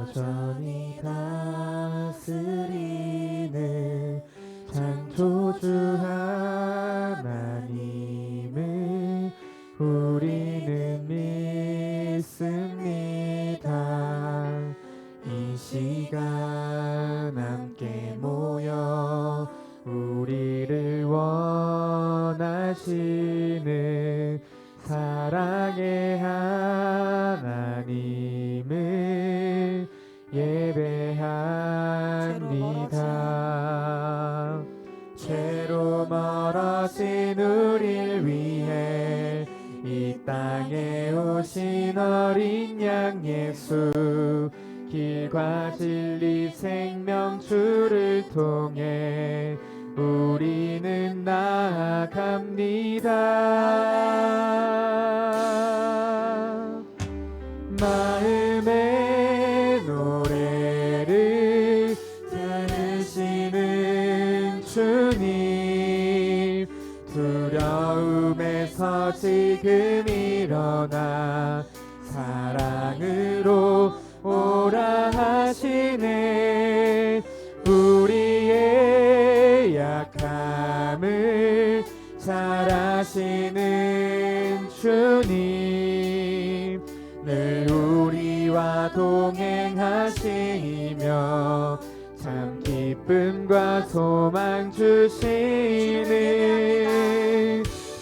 여전히 다스리는 창조주 하나님을 우리는 믿습니다. 이 시간 함께 모여 우리를 원하시는 사랑의 하나님을 예배합니다. 죄로 멀어진 우릴 위해 이 땅에 오신 어린 양 예수, 길과 진리 생명주를 통해 우리는 나아갑니다. 마음의 노래를 들으시는 주님, 두려움에서 지금 일어나 사랑으로 오라 하시네. 우리의 약함을 잘 아시는 주님, 늘 우리와 동행하시며 참 기쁨과 소망 주시는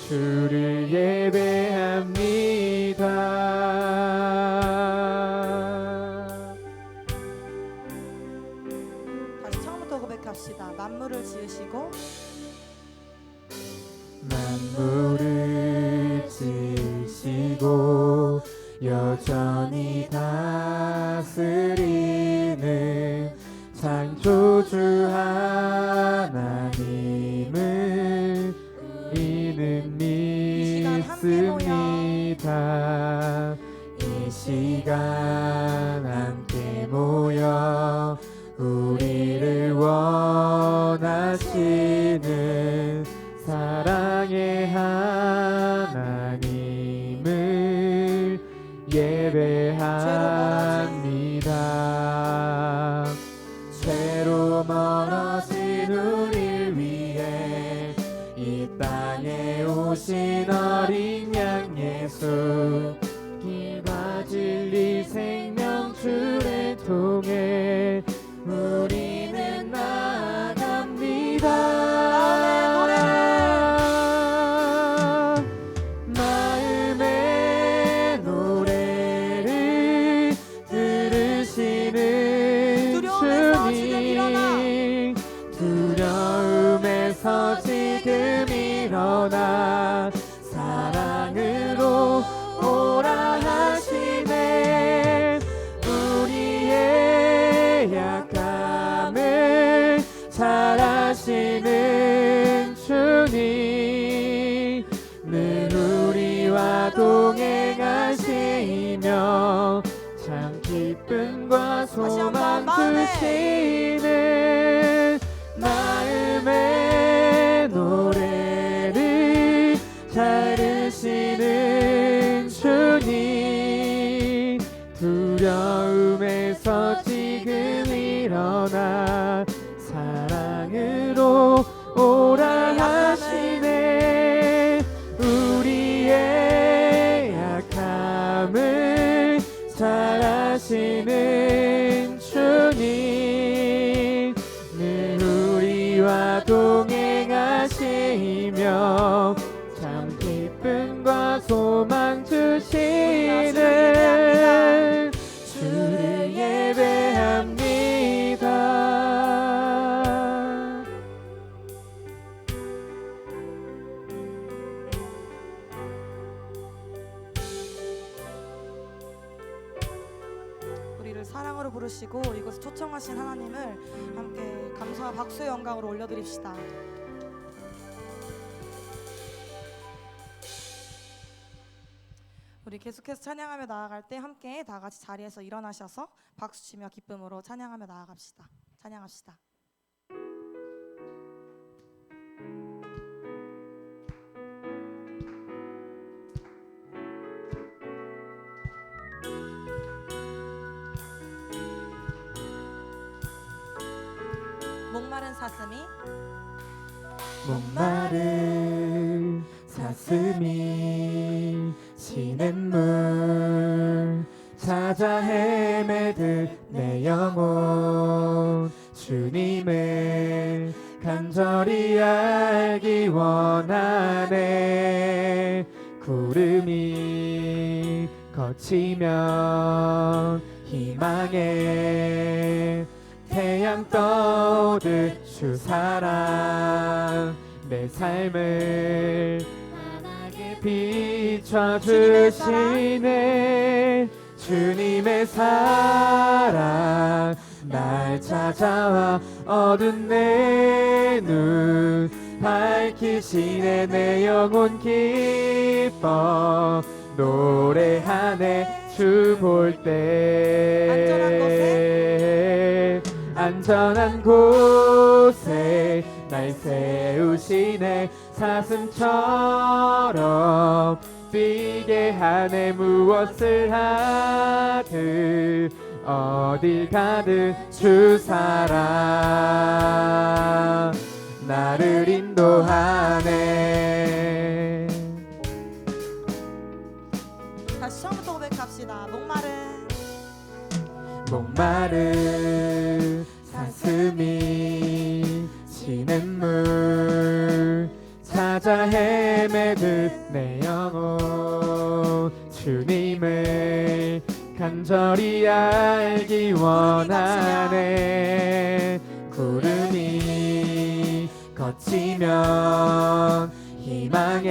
주를 예배합니다. 다시 처음부터 고백합시다. 만물을 지으시고 만물을 지으시고 여전히 다스리는 창조주 하나님을 우리는 믿습니다. 이 시간 함께 모여 우리를 원하시는 사랑의 하나님을 예배합니다. 죄로 멀어진 우릴 위해 이 땅에 오신 어린 양 예수, 길과 진리 생명주를 통해 우리는 나아갑니다. 마음의 노래를 들으시는 주님, 두려움에서 지금 일어나 사랑으로 오라 하시네. 우리의 약함을 잘 아시는 주님, 늘 우리와 동행하시며 참 기쁨과 소망 주시는 마음의 노래를 들으시는 주님, 두려움에서 지금 일어나 사랑으로 오라 하시네. 우리의 약함을 잘 아시는 주님, 늘 우리와 동행하시며 참 기쁨과 소망 주시는 주를 예배합니다. 우리를 사랑으로 부르시고 이곳에 초청하신 하나님을 함께 감사와 박수의 영광으로 올려드립시다. 우리 계속해서 찬양하며 나아갈 때 함께 다 같이 자리에서 일어나셔서 박수치며 기쁨으로 찬양하며 나아갑시다. 찬양합시다. 목마른 사슴이 목마른 사슴이 시냇물 찾아 헤매듯 내 영혼 주님을 간절히 알기 원하네. 구름이 거치면 희망의 태양 떠오듯 주 사랑 내 삶을 환하게 비춰주시네. 주님의 사랑 날 찾아와 어두운 내 눈 밝히시네. 내 영혼 기뻐 노래하네. 주 볼 때 안전한 곳에 날 세우시네. 사슴처럼 뛰게 하네. 무엇을 하든 어딜 가든 주 사랑 나를 인도하네. 다시 처음부터 고백합시다. 목마른 사슴이 시냇물 찾아 헤매듯 내 영혼 주님을 간절히 알기 원하네. 구름이 거치면 희망의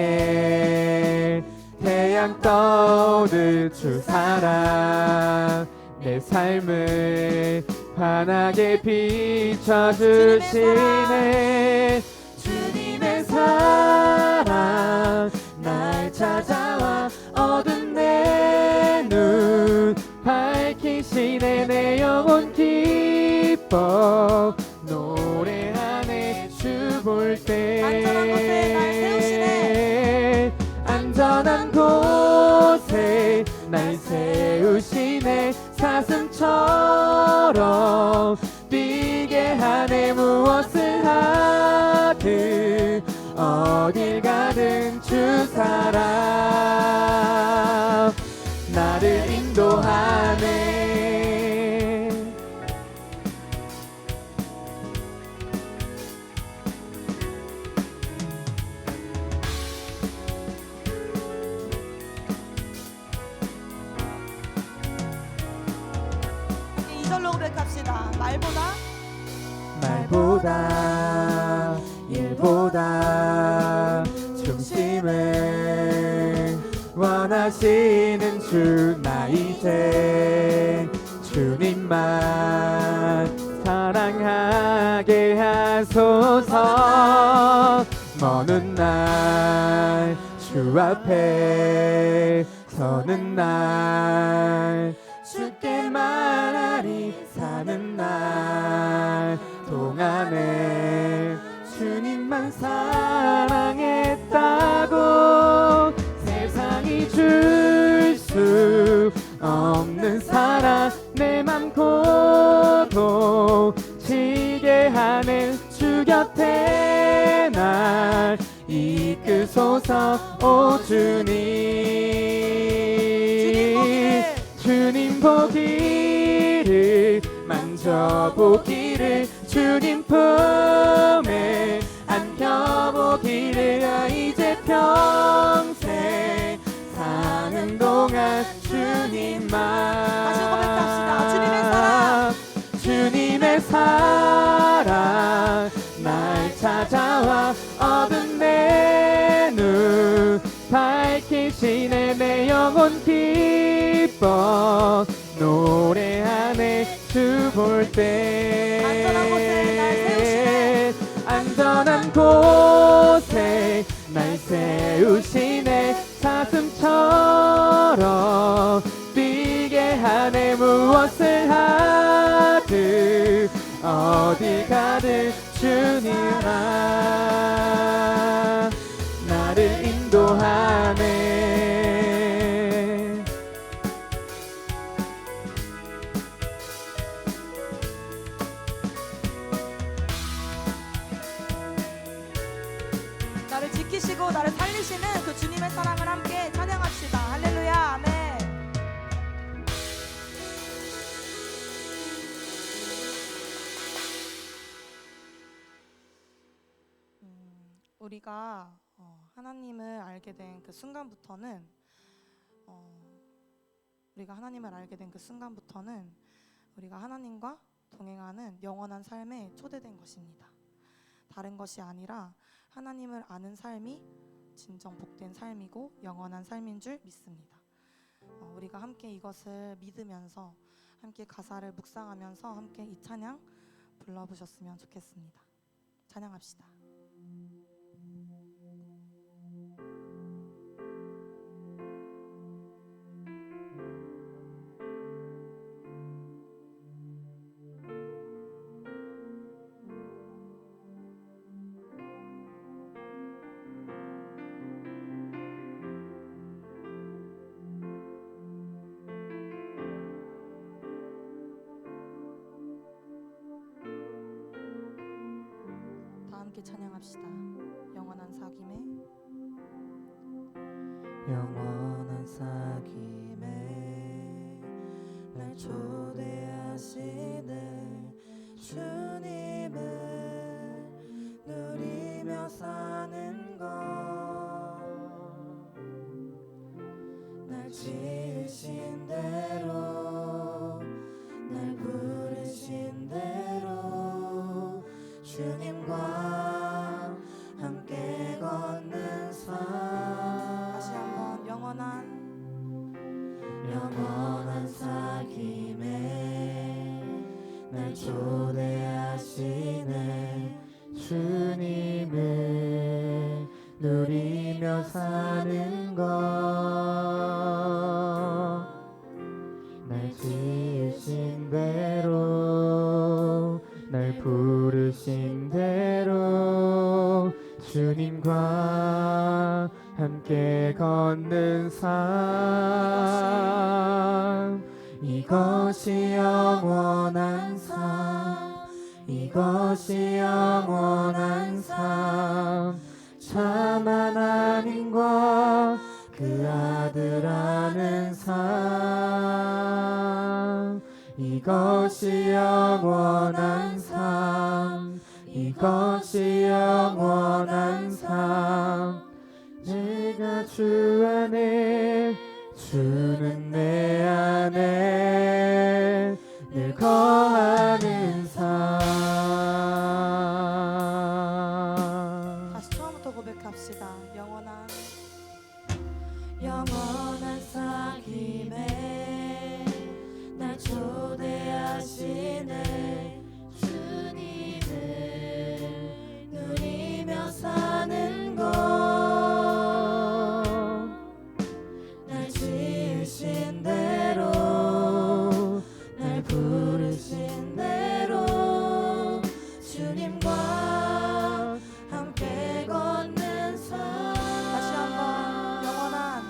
태양 떠오듯 주 사랑 내 삶을 환하게 비춰주시네. 주님의 사랑 날 찾아와 어두운 내 눈 밝히시네. 내 영혼 기뻐 노래하네. 주 볼 때 안전한 곳에 날 세우시네. 사슴처럼 뛰게 하네. 무엇을 하든 어딜 가든 주 사랑 나를 인도하네. 이절로 고백합시다. 말보다 일보다 중심을 원하시는 주 나 이제 주님만 사랑하게 하소서. 먼 날 주 앞에 서는 날 주께 말하리. 사는 날 동안에 주님만 사랑했다고. 세상이 줄 수 없는 사랑 내 맘 고동치게 하는 주 곁에 날 이끄소서. 오 주님 보기를 만져보기를 주님 품에 안겨보기를 이제 평생 사는 동안 주님만 다시 고백합시다. 주님의 사랑 날 찾아와 어두운 내 눈 밝히시네. 내 영혼 기뻐 노래하네. 주 볼 때 안전한 곳에 날 세우시네. 사슴처럼 뛰게 하네. 무엇을 하든 어디 가든 주님아 나를 인도하네. 우리가 하나님을 알게 된 그 순간부터는 우리가 하나님과 동행하는 영원한 삶에 초대된 것입니다. 다른 것이 아니라 하나님을 아는 삶이 진정 복된 삶이고 영원한 삶인 줄 믿습니다. 우리가 함께 이것을 믿으면서 함께 가사를 묵상하면서 함께 이 찬양 불러보셨으면 좋겠습니다. 찬양합시다. 함께 찬양합시다. 영원한 사귐에 날 초대하시네 주님을 누리며 사는 것 날 지으신 대로 날 부르신 대로 주님과 함께 걷는 삶 다시 한번 영원한 사귐에 날 초대하시네 주님을 누리며 사는 것 날 지으신 대로 날 부르신 대로 주님과 함께 걷는 삶 이것이 영원한 삶 이것이 영원한 삶 참 하나님과 그 아들 아는 삶 이것이 영원한 삶 이것이 영원한 삶 내가 주 안에 주는 내 안에 늘 거하는 삶 다시 처음부터 고백합시다. 영원한 사귐에 날 초대하시네 주님을 누리며 사는 것 날 지으신 대로 날 부르신 대로 주님과 함께 걷는 삶 다시 한번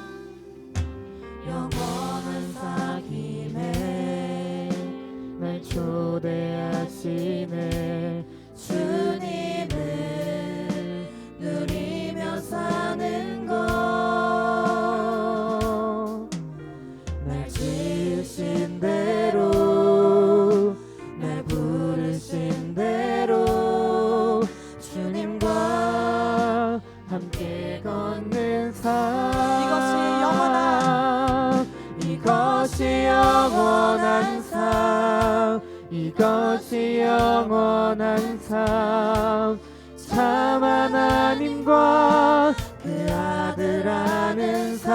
영원한 사귐에 날 초대하시네 주님을 누리며 사는 것 날 지으신 대로 날 부르신 대로 주님과 함께 걷는 삶 이것이 영원한 삶 이것이 영원한 삶 참 하나님과 그 아들 아는 삶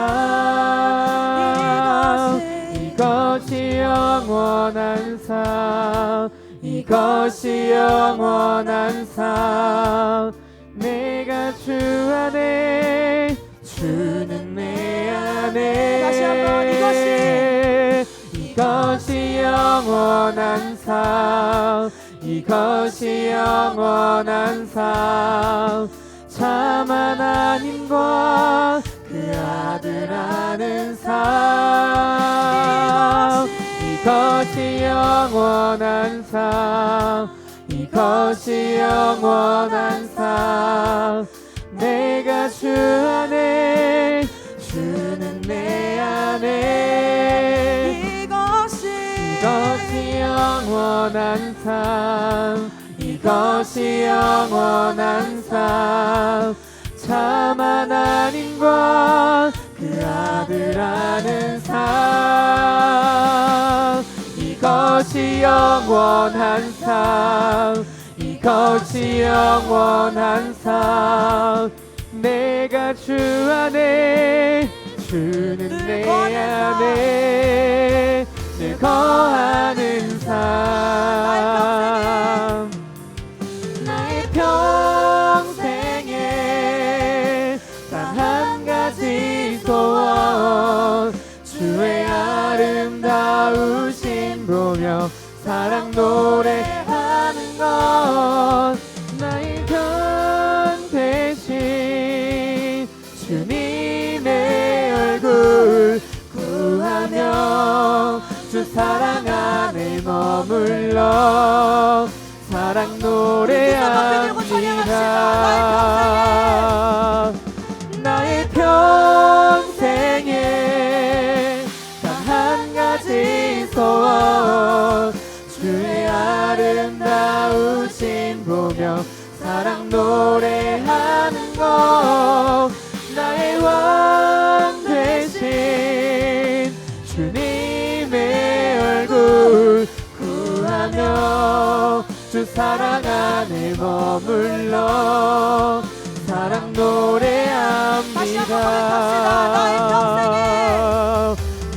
이것이 영원한 삶 이것이 영원한 삶 내가 주 안에 주는 내 안에 다시 한번 이것이 영원한 삶 이것이 영원한 삶 참 하나님과 그 아들 아는 삶 이것이 영원한 삶 이것이 영원한 삶 내가 주 안에 주는 내 안에 이것이 영원한 삶 이것이 영원한 삶 참 하나님과 그 아들 아는 삶, 이것이 영원한 삶, 이것이 영원한 삶. 내가 주 안에, 주는 내 안에 늘 거하는 삶. 나의 평생에 단 한 가지 소원, 주의 아름다우신 보며 사랑 노래하는 것. 나의 편 대신 주님의 얼굴 구하며 주 사랑 안에 머물러 사랑 노래합니다. 나의 평생에 단 한 가지 소원, 주의 아름다우신 보며 사랑 노래하는 것. 나의 왕 되신 주님의 얼굴 구하며 주 사랑 안에 머물러 사랑 노래합니다.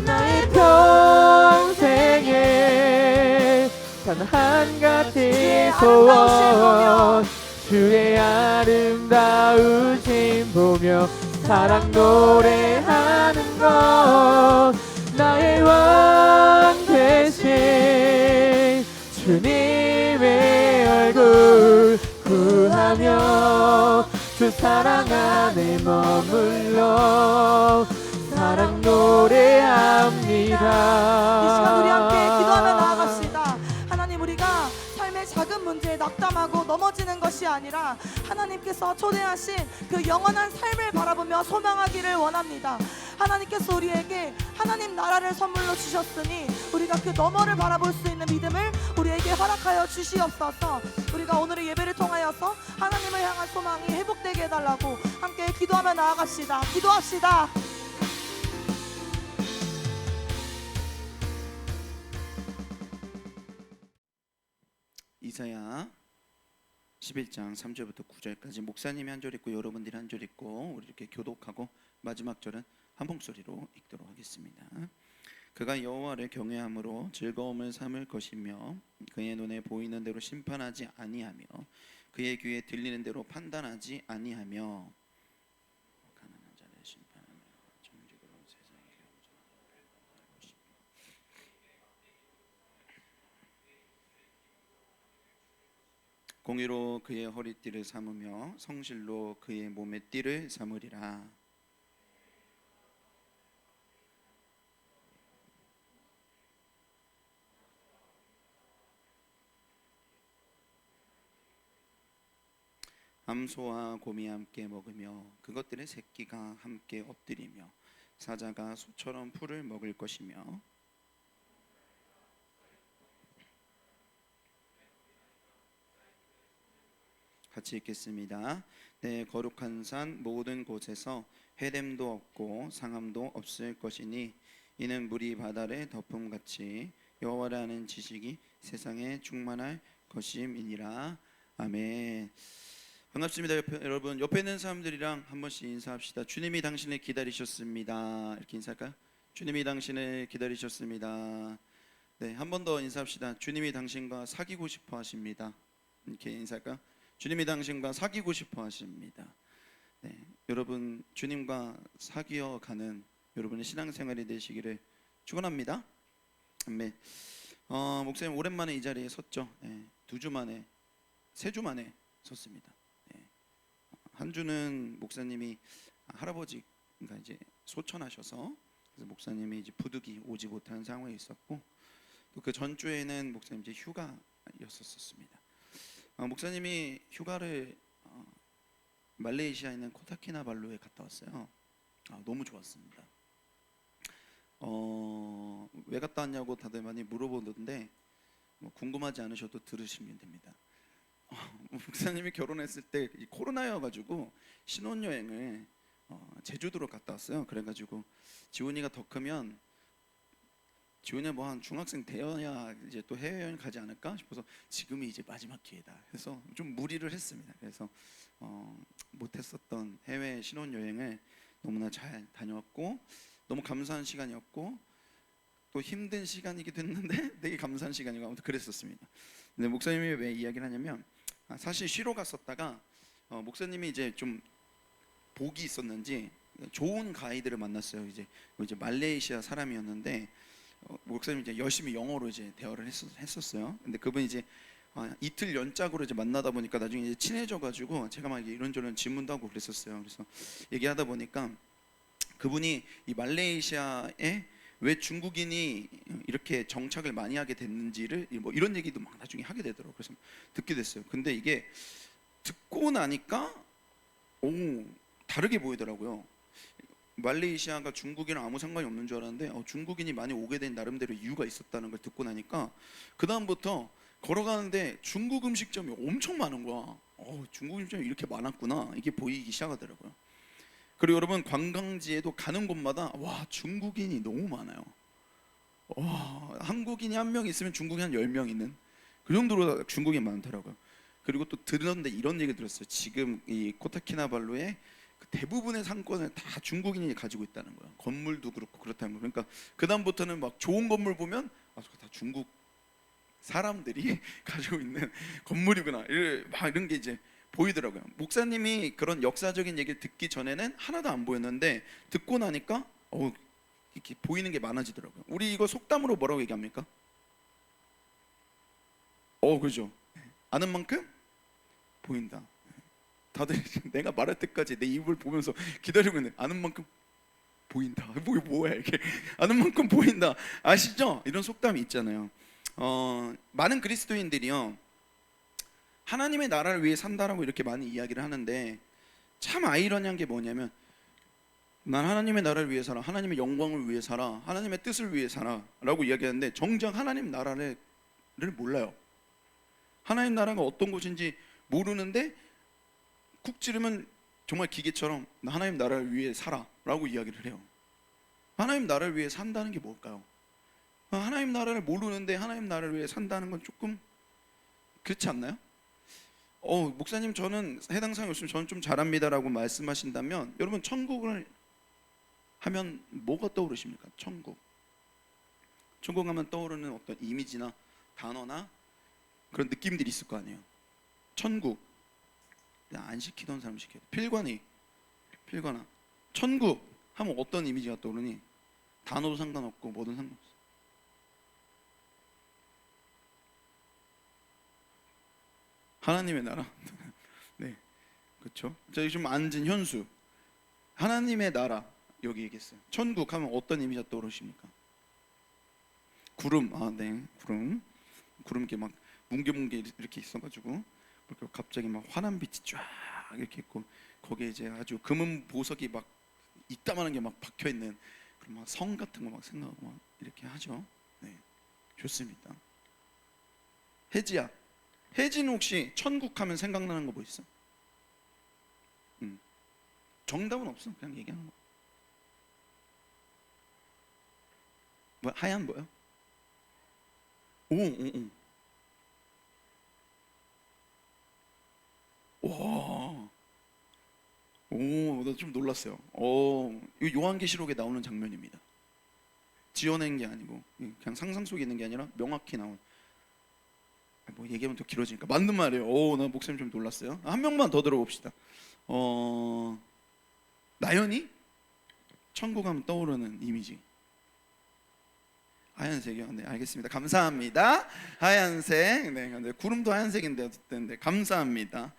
나의 평생에 단 한 가지 소원, 주의 아름다우신 보며 사랑 노래하는 것. 나의 왕 되신 주님의 얼굴 구하며 주 사랑 안에 머물러 사랑 노래합니다. 이 시간 우리 함께 기도하며 나아갑시다. 하나님, 우리가 삶의 작은 문제에 낙담하고 넘어지는 것이 아니라 하나님께서 초대하신 그 영원한 삶을 바라보며 소망하기를 원합니다. 하나님께서 우리에게 하나님 나라를 선물로 주셨으니 우리가 그 너머를 바라볼 수 있는 믿음을 우리에게 허락하여 주시옵소서. 우리가 오늘의 예배를 통하여서 하나님을 향한 소망이 회복되게 해달라고 함께 기도하며 나아갑시다. 기도합시다. 이사야 11장 3절부터 9절까지 목사님이 한 절 읽고 여러분들이 한 절 읽고 우리 이렇게 교독하고 마지막 절은 한 봉소리로 읽도록 하겠습니다. 그가 여호와를 경외함으로 즐거움을 삼을 것이며 그의 눈에 보이는 대로 심판하지 아니하며 그의 귀에 들리는 대로 판단하지 아니하며 가난한 자를 심판하며 정직으로 세상에 공의로 그의 허리띠를 삼으며 성실로 그의 몸의 띠를 삼으리라. 암소와 곰이 함께 먹으며 그것들의 새끼가 함께 엎드리며 사자가 소처럼 풀을 먹을 것이며 같이 읽겠습니다. 내 거룩한 산 모든 곳에서 해됨도 없고 상함도 없을 것이니 이는 물이 바다를 덮음같이 여호와를 아는 지식이 세상에 충만할 것임이니라. 아멘. 반갑습니다. 여러분 옆에 있는 사람들이랑 한 번씩 인사합시다. 주님이 당신을 기다리셨습니다. 이렇게 인사할까요? 주님이 당신을 기다리셨습니다. 네, 한 번 더 인사합시다. 주님이 당신과 사귀고 싶어 하십니다. 이렇게 인사할까요? 주님이 당신과 사귀고 싶어 하십니다. 네, 여러분 주님과 사귀어 가는 여러분의 신앙생활이 되시기를 축원합니다. 아멘. 목사님 오랜만에 이 자리에 섰죠. 네, 2주 만에, 3주 만에 섰습니다. 네, 한 주는 목사님이 할아버지가 이제 소천하셔서 그래서 목사님이 이제 부득이 오지 못한 상황에 있었고 또 그 전주에는 목사님 이제 휴가였었습니다. 목사님이 휴가를 말레이시아에 있는 코타키나발루에 갔다 왔어요. 너무 좋았습니다. 왜 갔다 왔냐고 다들 많이 물어보는데 궁금하지 않으셔도 들으시면 됩니다. 목사님이 결혼했을 때 이 코로나여가지고 신혼여행을 제주도로 갔다 왔어요. 그래가지고 지훈이가 더 크면 지훈이가 뭐 한 중학생 되어야 이제 또 해외여행 가지 않을까 싶어서 지금이 이제 마지막 기회다. 그래서 좀 무리를 했습니다. 그래서 못했었던 해외 신혼여행을 너무나 잘 다녀왔고 너무 감사한 시간이었고 또 힘든 시간이기도 했는데 되게 감사한 시간이고 아무튼 그랬었습니다. 근데 목사님이 왜 이야기를 하냐면 사실 쉬러 갔었다가 목사님이 이제 좀 복이 있었는지 좋은 가이드를 만났어요. 이제 말레이시아 사람이었는데 목사님이 이제 열심히 영어로 이제 대화를 했었어요. 근데 그분이 이제 이틀 연짝으로 이제 만나다 보니까 나중에 이제 친해져가지고 제가 막 이런저런 질문도 하고 그랬었어요. 그래서 얘기하다 보니까 그분이 이 말레이시아에 왜 중국인이 이렇게 정착을 많이 하게 됐는지를 뭐 이런 얘기도 막 나중에 하게 되더라고요. 그래서 듣게 됐어요. 근데 이게 듣고 나니까 다르게 보이더라고요. 말레이시아가 중국이랑 아무 상관이 없는 줄 알았는데 중국인이 많이 오게 된 나름대로 이유가 있었다는 걸 듣고 나니까 그 다음부터 걸어가는데 중국 음식점이 엄청 많은 거야. 중국 음식점이 이렇게 많았구나 이게 보이기 시작하더라고요. 그리고 여러분 관광지에도 가는 곳마다 와 중국인이 너무 많아요. 와 한국인이 한 명 있으면 중국인 한 10명 있는 그 정도로 중국인이 많더라고요. 그리고 또 들었는데 이런 얘기 들었어요. 지금 이 코타키나발루에 대부분의 상권을 다 중국인이 가지고 있다는 거예요. 건물도 그렇고 그렇다는 거예요. 그러니까 그 다음부터는 막 좋은 건물 보면 다 중국 사람들이 가지고 있는 건물이구나 이런 게 이제 보이더라고요. 목사님이 그런 역사적인 얘기를 듣기 전에는 하나도 안 보였는데 듣고 나니까 이렇게 보이는 게 많아지더라고요. 우리 이거 속담으로 뭐라고 얘기합니까? 그죠. 아는 만큼 보인다. 다들 내가 말할 때까지 내 입을 보면서 기다리고 있는데 아는 만큼 보인다. 뭐야 이게 아는 만큼 보인다. 아시죠? 이런 속담이 있잖아요. 많은 그리스도인들이요 하나님의 나라를 위해 산다라고 이렇게 많이 이야기를 하는데 참 아이러니한 게 뭐냐면 난 하나님의 나라를 위해 살아, 하나님의 영광을 위해 살아, 하나님의 뜻을 위해 살아 라고 이야기하는데 정작 하나님 나라를 몰라요. 하나님 나라가 어떤 곳인지 모르는데 쿡 찌르면 정말 기계처럼 나 하나님 나라를 위해 살아 라고 이야기를 해요. 하나님 나라를 위해 산다는 게 뭘까요? 하나님 나라를 모르는데 하나님 나라를 위해 산다는 건 조금 그렇지 않나요? 목사님 저는 해당 사항이 없으면 저는 좀 잘합니다라고 말씀하신다면 여러분 천국을 하면 뭐가 떠오르십니까? 천국 하면 떠오르는 어떤 이미지나 단어나 그런 느낌들이 있을 거 아니에요. 천국 안 시키던 사람 시켜야 돼. 필관아 천국 하면 어떤 이미지가 떠오르니? 단어도 상관없고 뭐든 상관없어. 하나님의 나라. 네, 그렇죠. 자, 지금 앉은 현수. 하나님의 나라 여기 얘기했어요. 천국 하면 어떤 이미지가 떠오르십니까? 구름. 네, 구름 이렇게 막 뭉게뭉게 이렇게 있어가지고 이렇게 갑자기 막 환한 빛이 쫙 이렇게 있고 거기에 이제 아주 금은 보석이 막 이따만한 게 막 박혀 있는 그런 막 성 같은 거 막 생각하고 막 이렇게 하죠. 네, 좋습니다. 혜지야. 혜진은 혹시 천국 하면 생각나는 거 뭐 있어? 정답은 없어. 그냥 얘기하는 거. 뭐 하얀 뭐요? 와. 나 좀 놀랐어요. 이거 요한계시록에 나오는 장면입니다. 지어낸 게 아니고 그냥 상상 속에 있는 게 아니라 명확히 나온. 뭐 얘기하면 더 길어지니까 맞는 말이에요. 나 목사님 좀 놀랐어요. 한 명만 더 들어봅시다. 나연이 천국 하면 떠오르는 이미지. 하얀색이요. 네, 알겠습니다. 감사합니다. 하얀색. 네, 근데 구름도 하얀색인데 어쨌든 네, 감사합니다.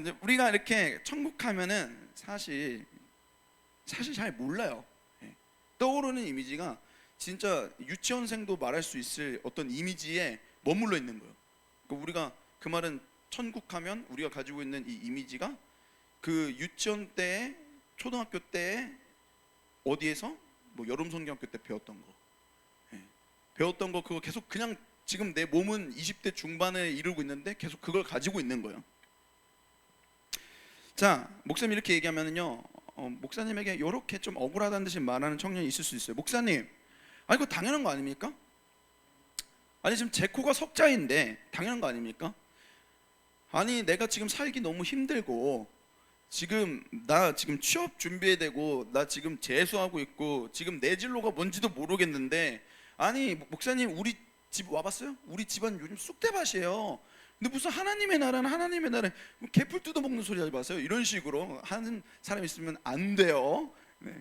이제 우리가 이렇게 천국 하면은 사실 잘 몰라요. 네. 떠오르는 이미지가 진짜 유치원생도 말할 수 있을 어떤 이미지에 머물러 있는 거예요. 그러니까 우리가 그 말은 천국 하면 우리가 가지고 있는 이 이미지가 그 유치원 때, 초등학교 때 어디에서 뭐 여름성경학교 때 배웠던 거, 배웠던 거 그거 계속 그냥 지금 내 몸은 20대 중반에 이르고 있는데 계속 그걸 가지고 있는 거예요. 자, 목사님 이렇게 얘기하면은요, 목사님에게 이렇게 좀 억울하다는 듯이 말하는 청년이 있을 수 있어요. 목사님, 아니 그거 당연한 거 아닙니까? 아니 지금 제 코가 석자인데 당연한 거 아닙니까? 아니 내가 지금 살기 너무 힘들고 나 지금 취업 준비해야 되고 나 지금 재수하고 있고 지금 내 진로가 뭔지도 모르겠는데 아니 목사님 우리 집 와봤어요? 우리 집안 요즘 쑥대밭이에요. 근데 무슨 하나님의 나라는 개풀 뜯어먹는 소리 하지 마세요. 이런 식으로 하는 사람이 있으면 안 돼요. 네.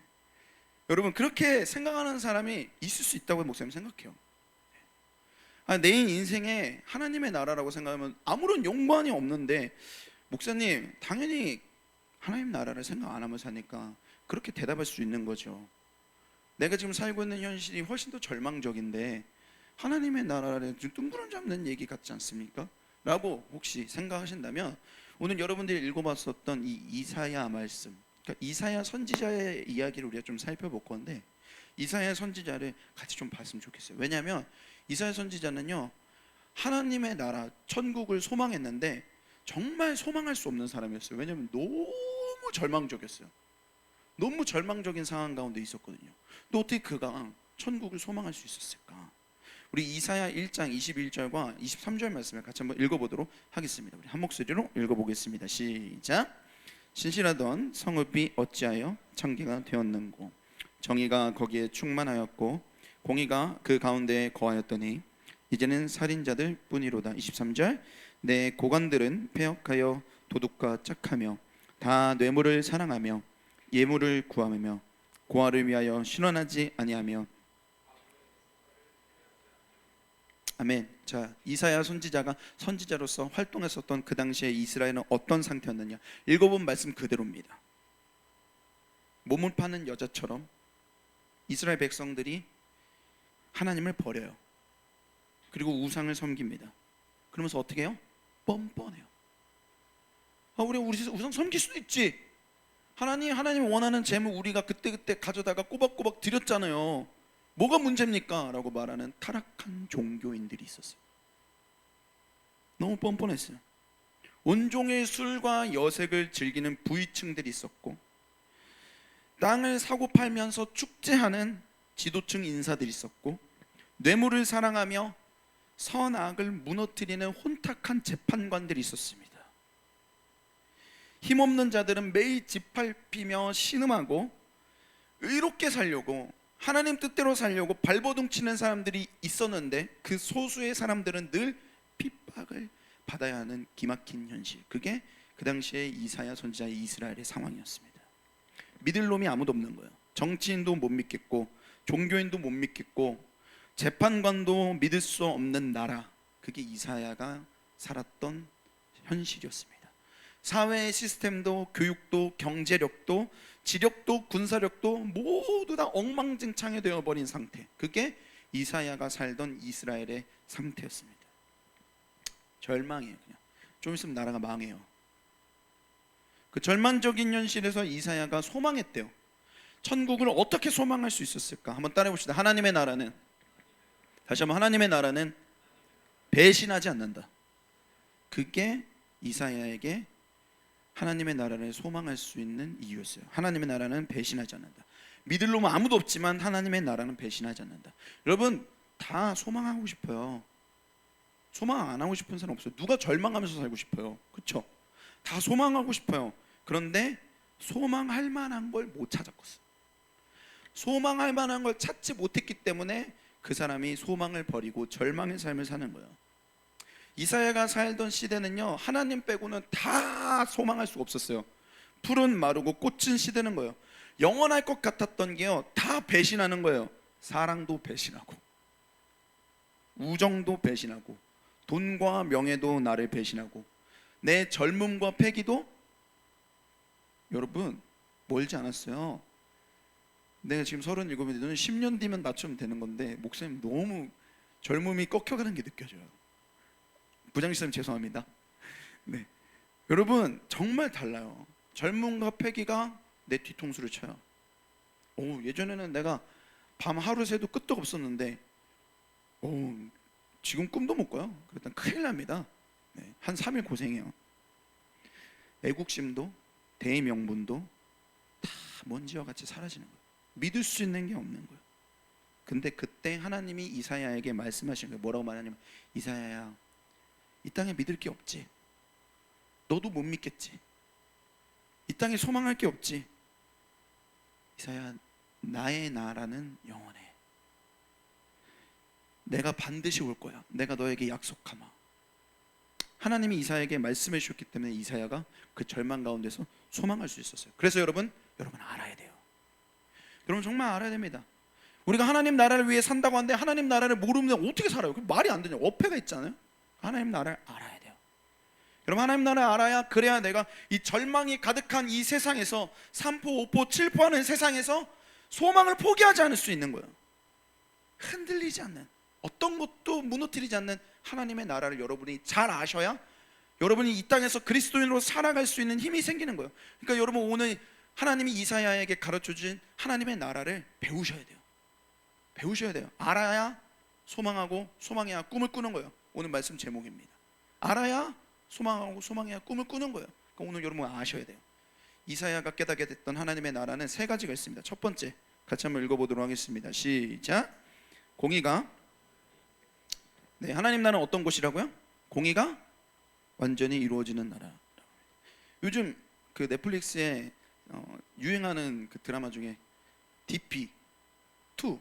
여러분 그렇게 생각하는 사람이 있을 수 있다고 목사님 생각해요. 내 인생에 하나님의 나라라고 생각하면 아무런 연관이 없는데 목사님 당연히 하나님 나라를 생각 안 하면 사니까 그렇게 대답할 수 있는 거죠. 내가 지금 살고 있는 현실이 훨씬 더 절망적인데 하나님의 나라를 좀 뜬구름 잡는 얘기 같지 않습니까? 라고 혹시 생각하신다면 오늘 여러분들이 읽어봤었던 이 이사야 말씀, 그러니까 이사야 선지자의 이야기를 우리가 좀 살펴볼 건데 이사야 선지자를 같이 좀 봤으면 좋겠어요. 왜냐하면 이사야 선지자는요 하나님의 나라 천국을 소망했는데 정말 소망할 수 없는 사람이었어요. 왜냐하면 너무 절망적이었어요. 너무 절망적인 상황 가운데 있었거든요. 또 어떻게 그가 천국을 소망할 수 있었을까? 우리 이사야 1장 21절과 23절 말씀을 같이 한번 읽어보도록 하겠습니다. 우리 한 목소리로 읽어보겠습니다. 시작. 신실하던 성읍이 어찌하여 창기가 되었는고 정의가 거기에 충만하였고 공의가 그 가운데에 거하였더니 이제는 살인자들 뿐이로다. 23절. 내 고관들은 패역하여 도둑과 짝하며 다 뇌물을 사랑하며 예물을 구하며 고아를 위하여 신원하지 아니하며. 아멘. 자, 이사야 선지자가 선지자로서 활동했었던 그 당시에 이스라엘은 어떤 상태였느냐? 읽어본 말씀 그대로입니다. 몸을 파는 여자처럼 이스라엘 백성들이 하나님을 버려요. 그리고 우상을 섬깁니다. 그러면서 어떻게 해요? 뻔뻔해요. 우리 우상 섬길 수도 있지. 하나님 원하는 재물 우리가 그때 가져다가 꼬박꼬박 드렸잖아요. 뭐가 문제입니까? 라고 말하는 타락한 종교인들이 있었어요. 너무 뻔뻔했어요. 온종일 술과 여색을 즐기는 부의층들이 있었고 땅을 사고 팔면서 축제하는 지도층 인사들이 있었고 뇌물을 사랑하며 선악을 무너뜨리는 혼탁한 재판관들이 있었습니다. 힘없는 자들은 매일 짓밟히며 신음하고 의롭게 살려고 하나님 뜻대로 살려고 발버둥 치는 사람들이 있었는데 그 소수의 사람들은 늘 핍박을 받아야 하는 기막힌 현실. 그게 그 당시에 이사야 선지자의 이스라엘의 상황이었습니다. 믿을 놈이 아무도 없는 거예요. 정치인도 못 믿겠고 종교인도 못 믿겠고 재판관도 믿을 수 없는 나라. 그게 이사야가 살았던 현실이었습니다. 사회의 시스템도 교육도 경제력도 지력도 군사력도 모두 다 엉망진창이 되어버린 상태. 그게 이사야가 살던 이스라엘의 상태였습니다. 절망이에요. 그냥 좀 있으면 나라가 망해요. 그 절망적인 현실에서 이사야가 소망했대요. 천국을 어떻게 소망할 수 있었을까? 한번 따라해 봅시다. 하나님의 나라는, 다시 한번, 하나님의 나라는 배신하지 않는다. 그게 이사야에게 하나님의 나라를 소망할 수 있는 이유였어요. 하나님의 나라는 배신하지 않는다. 믿을 놈은 아무도 없지만 하나님의 나라는 배신하지 않는다. 여러분 다 소망하고 싶어요. 소망 안 하고 싶은 사람 없어요. 누가 절망하면서 살고 싶어요? 그렇죠? 다 소망하고 싶어요. 그런데 소망할 만한 걸 못 찾았거든. 소망할 만한 걸 찾지 못했기 때문에 그 사람이 소망을 버리고 절망의 삶을 사는 거예요. 이사야가 살던 시대는요 하나님 빼고는 다 소망할 수가 없었어요. 풀은 마르고 꽃은 시드는 거예요. 영원할 것 같았던 게요 다 배신하는 거예요. 사랑도 배신하고 우정도 배신하고 돈과 명예도 나를 배신하고 내 젊음과 패기도 여러분 멀지 않았어요. 내가 지금 37인데 너는 10년 뒤면 나처럼 되는 건데 목사님 너무 젊음이 꺾여가는 게 느껴져요. 부장님 죄송합니다. 네, 여러분 정말 달라요. 젊음과 패기가 내 뒤통수를 쳐요. 예전에는 내가 밤 하루 새도 끄떡 없었는데 지금 꿈도 못 꿔요. 그랬더니 큰일 납니다. 네, 한 3일 고생해요. 애국심도 대의명분도 다 먼지와 같이 사라지는 거예요. 믿을 수 있는 게 없는 거예요. 근데 그때 하나님이 이사야에게 말씀하신 거예요. 뭐라고 말하냐면, 이사야야, 이 땅에 믿을 게 없지. 너도 못 믿겠지. 이 땅에 소망할 게 없지. 이사야, 나의 나라는 영원해. 내가 반드시 올 거야. 내가 너에게 약속하마. 하나님이 이사야에게 말씀해 주셨기 때문에 이사야가 그 절망 가운데서 소망할 수 있었어요. 그래서 여러분 알아야 돼요. 여러분 정말 알아야 됩니다. 우리가 하나님 나라를 위해 산다고 하는데 하나님 나라를 모르면 어떻게 살아요? 말이 안 되냐. 어폐가 있잖아요. 하나님 나라를 알아야 돼요. 여러분 하나님 나라를 알아야, 그래야 내가 이 절망이 가득한 이 세상에서, 3포, 5포, 7포 하는 세상에서 소망을 포기하지 않을 수 있는 거예요. 흔들리지 않는, 어떤 것도 무너뜨리지 않는 하나님의 나라를 여러분이 잘 아셔야 여러분이 이 땅에서 그리스도인으로 살아갈 수 있는 힘이 생기는 거예요. 그러니까 여러분 오늘 하나님이 이사야에게 가르쳐 주신 하나님의 나라를 배우셔야 돼요. 배우셔야 돼요. 알아야 소망하고, 소망해야 꿈을 꾸는 거예요. 오늘 말씀 제목입니다. 알아야 소망하고, 소망해야 꿈을 꾸는 거예요. 그러니까 오늘 여러분 아셔야 돼요. 이사야가 깨닫게 됐던 하나님의 나라는 세 가지가 있습니다. 첫 번째, 같이 한번 읽어보도록 하겠습니다. 시작. 공의가, 네, 하나님 나라는 어떤 곳이라고요? 공의가 완전히 이루어지는 나라. 요즘 그 넷플릭스에 유행하는 그 드라마 중에 DP2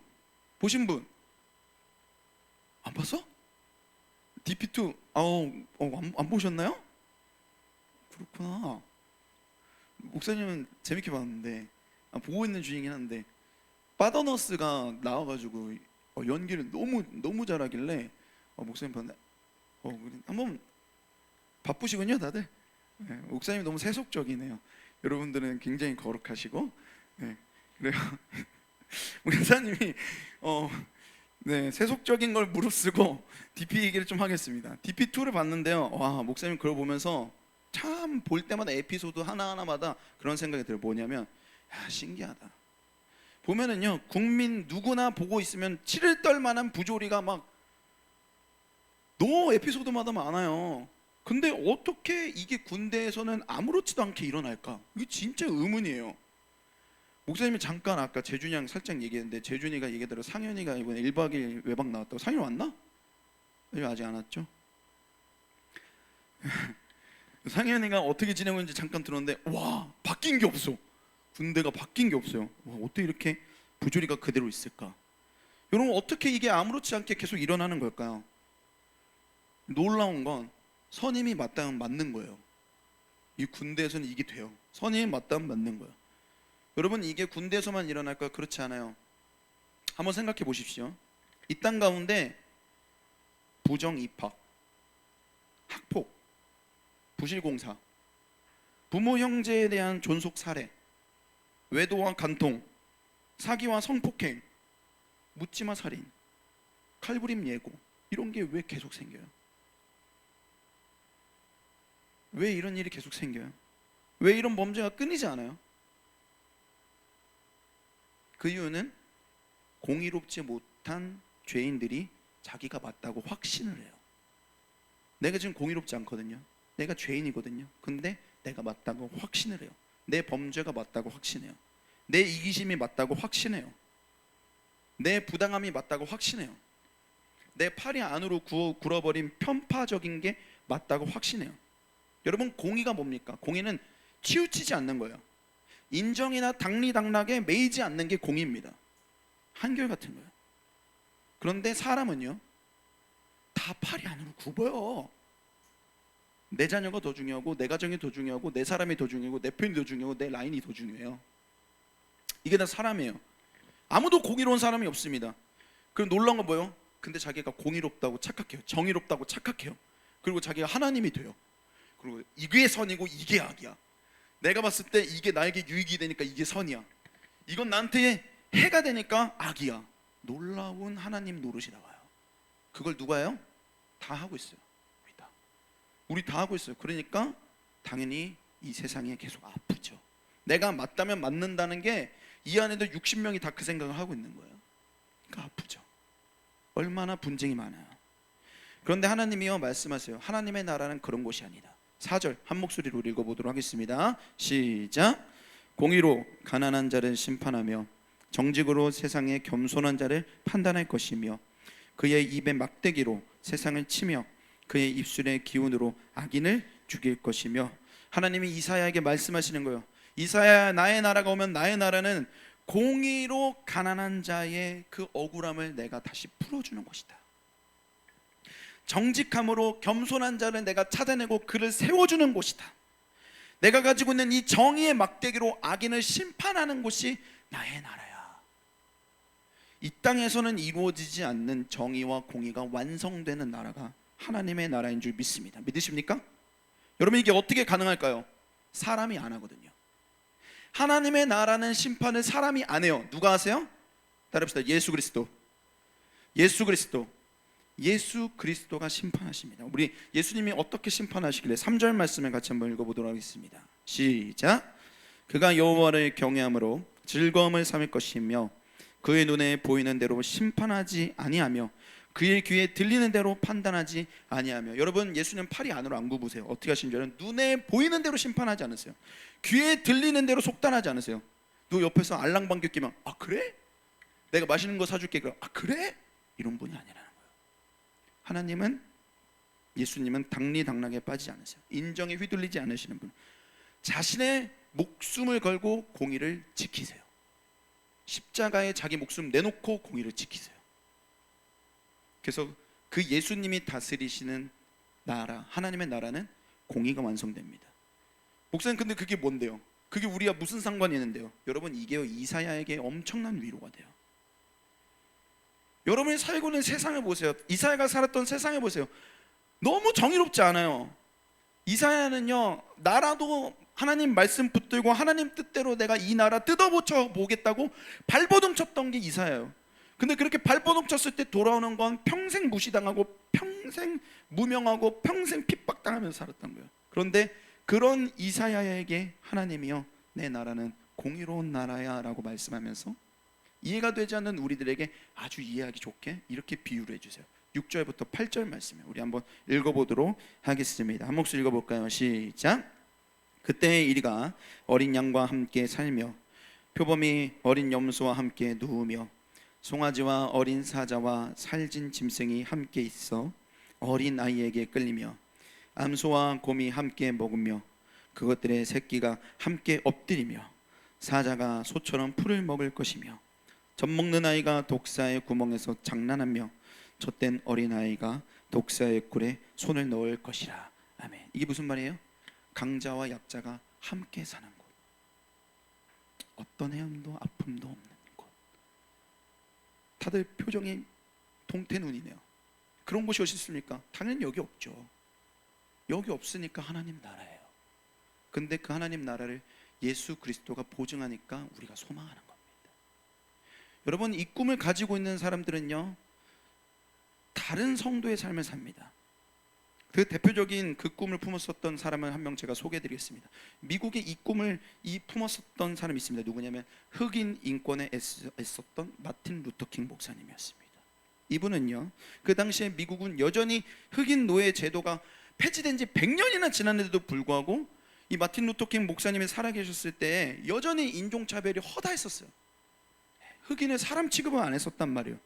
보신 분 안 봤어? DP2 안 보셨나요? 그렇구나. 목사님은 재밌게 봤는데, 보고 있는 중이긴 한데, 파더너스가 나와가지고 연기를 너무 잘하길래 목사님 봤는데 한번 바쁘시군요 다들. 네, 목사님이 너무 세속적이네요. 여러분들은 굉장히 거룩하시고, 네, 그래요. 목사님이 네, 세속적인 걸 무릅쓰고 DP 얘기를 좀 하겠습니다. DP2를 봤는데요, 와, 목사님 그걸 보면서 참 볼 때마다 에피소드 하나하나마다 그런 생각이 들어요. 뭐냐면, 야, 신기하다. 보면은요, 국민 누구나 보고 있으면 치를 떨 만한 부조리가 막 너무 에피소드마다 많아요. 근데 어떻게 이게 군대에서는 아무렇지도 않게 일어날까? 이게 진짜 의문이에요. 목사님이 잠깐 아까 재준이랑 살짝 얘기했는데, 재준이가 얘기대로 상현이가 이번에 1박 2일 외박 나왔다고. 상현이 왔나? 아직 안 왔죠? 상현이가 어떻게 지내고 있는지 잠깐 들었는데, 와, 바뀐 게 없어. 군대가 바뀐 게 없어요. 와, 어떻게 이렇게 부조리가 그대로 있을까? 여러분 어떻게 이게 아무렇지 않게 계속 일어나는 걸까요? 놀라운 건 선임이 맞다면 맞는 거예요. 이 군대에서는 이게 돼요. 선임이 맞다면 맞는 거예요. 여러분 이게 군대에서만 일어날까요? 그렇지 않아요. 한번 생각해 보십시오. 이 땅 가운데 부정 입학, 학폭, 부실공사, 부모 형제에 대한 존속 살해, 외도와 간통, 사기와 성폭행, 묻지마 살인, 칼부림 예고, 이런 게 왜 계속 생겨요? 왜 이런 일이 계속 생겨요? 왜 이런 범죄가 끊이지 않아요? 그 이유는 공의롭지 못한 죄인들이 자기가 맞다고 확신을 해요. 내가 지금 공의롭지 않거든요. 내가 죄인이거든요. 근데 내가 맞다고 확신을 해요. 내 범죄가 맞다고 확신해요. 내 이기심이 맞다고 확신해요. 내 부당함이 맞다고 확신해요. 내 팔이 안으로 굴어버린 편파적인 게 맞다고 확신해요. 여러분 공의가 뭡니까? 공의는 치우치지 않는 거예요. 인정이나 당리당락에 매이지 않는 게 공의입니다. 한결같은 거예요. 그런데 사람은요, 다 팔이 안으로 굽어요. 내 자녀가 더 중요하고, 내 가정이 더 중요하고, 내 사람이 더 중요하고, 내 편이 더 중요하고, 내 라인이 더 중요해요. 이게 다 사람이에요. 아무도 공의로운 사람이 없습니다. 그럼 놀라운 건 뭐예요? 근데 자기가 공의롭다고 착각해요. 정의롭다고 착각해요. 그리고 자기가 하나님이 돼요. 그리고 이게 선이고 이게 악이야. 내가 봤을 때 이게 나에게 유익이 되니까 이게 선이야. 이건 나한테 해가 되니까 악이야. 놀라운 하나님 노릇이 나와요. 그걸 누가 해요? 다 하고 있어요. 우리 다 하고 있어요. 그러니까 당연히 이 세상에 계속 아프죠. 내가 맞다면 맞는다는 게 이 안에도 60명이 다 그 생각을 하고 있는 거예요. 그러니까 아프죠. 얼마나 분쟁이 많아요. 그런데 하나님이요 말씀하세요. 하나님의 나라는 그런 곳이 아니다. 4절 한 목소리로 읽어보도록 하겠습니다. 시작. 공의로 가난한 자를 심판하며 정직으로 세상의 겸손한 자를 판단할 것이며 그의 입의 막대기로 세상을 치며 그의 입술의 기운으로 악인을 죽일 것이며. 하나님이 이사야에게 말씀하시는 거예요. 이사야, 나의 나라가 오면 나의 나라는 공의로 가난한 자의 그 억울함을 내가 다시 풀어주는 것이다. 정직함으로 겸손한 자를 내가 찾아내고 그를 세워주는 곳이다. 내가 가지고 있는 이 정의의 막대기로 악인을 심판하는 곳이 나의 나라야. 이 땅에서는 이루어지지 않는 정의와 공의가 완성되는 나라가 하나님의 나라인 줄 믿습니다. 믿으십니까? 여러분, 이게 어떻게 가능할까요? 사람이 안 하거든요. 하나님의 나라는 심판을 사람이 안 해요. 누가 하세요? 따라합시다. 예수 그리스도. 예수 그리스도가 심판하십니다. 우리 예수님이 어떻게 심판하시길래 3절 말씀을 같이 한번 읽어보도록 하겠습니다. 시작. 그가 여호와를 경외함으로 즐거움을 삼을 것이며 그의 눈에 보이는 대로 심판하지 아니하며 그의 귀에 들리는 대로 판단하지 아니하며. 여러분, 예수님 팔이 안으로 안 굽으세요. 어떻게 하신 줄 알아요? 눈에 보이는 대로 심판하지 않으세요. 귀에 들리는 대로 속단하지 않으세요. 너 옆에서 알랑방귀 끼면 아 그래? 내가 맛있는 거 사줄게. 그럼 아 그래? 이런 분이 아니라는 거예요. 하나님은, 예수님은 당리당락에 빠지지 않으세요. 인정에 휘둘리지 않으시는 분. 자신의 목숨을 걸고 공의를 지키세요. 십자가에 자기 목숨 내놓고 공의를 지키세요. 그래서 그 예수님이 다스리시는 나라, 하나님의 나라는 공의가 완성됩니다. 목사님, 근데 그게 뭔데요? 그게 우리와 무슨 상관이 있는데요? 여러분, 이게요, 이사야에게 엄청난 위로가 돼요. 여러분이 살고 있는 세상을 보세요. 이사야가 살았던 세상을 보세요. 너무 정의롭지 않아요. 이사야는요, 나라도 하나님 말씀 붙들고 하나님 뜻대로 내가 이 나라 뜯어보쳐 보겠다고 발버둥 쳤던 게 이사야예요. 근데 그렇게 발버둥 쳤을 때 돌아오는 건 평생 무시당하고 평생 무명하고 평생 핍박당하면서 살았던 거예요. 그런데 그런 이사야에게 하나님이요, 내 나라는 공의로운 나라야 라고 말씀하면서 이해가 되지 않는 우리들에게 아주 이해하기 좋게 이렇게 비유를 해주세요. 6절부터 8절 말씀을 우리 한번 읽어보도록 하겠습니다. 한 목소리 읽어볼까요? 시작. 그때의 이리가 어린 양과 함께 살며 표범이 어린 염소와 함께 누우며 송아지와 어린 사자와 살진 짐승이 함께 있어 어린 아이에게 끌리며 암소와 곰이 함께 먹으며 그것들의 새끼가 함께 엎드리며 사자가 소처럼 풀을 먹을 것이며 젖 먹는 아이가 독사의 구멍에서 장난하며 젖된 어린 아이가 독사의 꿀에 손을 넣을 것이라. 아멘. 이게 무슨 말이에요? 강자와 약자가 함께 사는 곳. 어떤 해움도 아픔도 없는 곳. 다들 표정이 동태눈이네요. 그런 곳이 어디 있습니까? 당연히 여기 없죠. 여기 없으니까 하나님 나라예요. 근데 그 하나님 나라를 예수 그리스도가 보증하니까 우리가 소망하는 겁니다. 여러분, 이 꿈을 가지고 있는 사람들은요, 다른 성도의 삶을 삽니다. 그 대표적인 그 꿈을 품었었던 사람을 한 명 제가 소개해드리겠습니다. 미국에 이 꿈을 품었었던 사람이 있습니다. 누구냐면 흑인 인권에 애썼던 마틴 루터킹 목사님이었습니다. 이분은요, 그 당시에 미국은 여전히 흑인 노예 제도가 폐지된 지 100년이나 지났는데도 불구하고 이 마틴 루터킹 목사님이 살아계셨을 때 여전히 인종차별이 허다했었어요. 흑인을 사람 취급을 안 했었단 말이에요.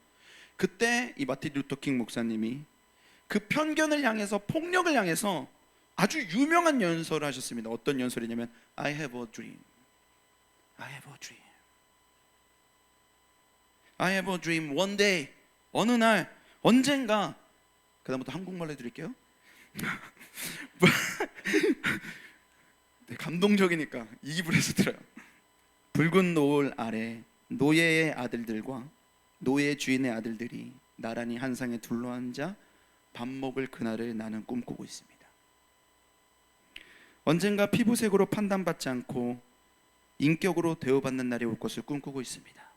그때 이 마틴 루터킹 목사님이 그 편견을 향해서, 폭력을 향해서 아주 유명한 연설을 하셨습니다. 어떤 연설이냐면 I have a dream. I have a dream. I have a dream. One day, 어느 날, 언젠가. 그 다음부터 한국말로 해드릴게요. 네, 감동적이니까 이입을 해서 들어요. 붉은 노을 아래 노예의 아들들과 노예 주인의 아들들이 나란히 한 상에 둘러앉아 밥 먹을 그날을 나는 꿈꾸고 있습니다. 언젠가 피부색으로 판단받지 않고 인격으로 대우받는 날이 올 것을 꿈꾸고 있습니다.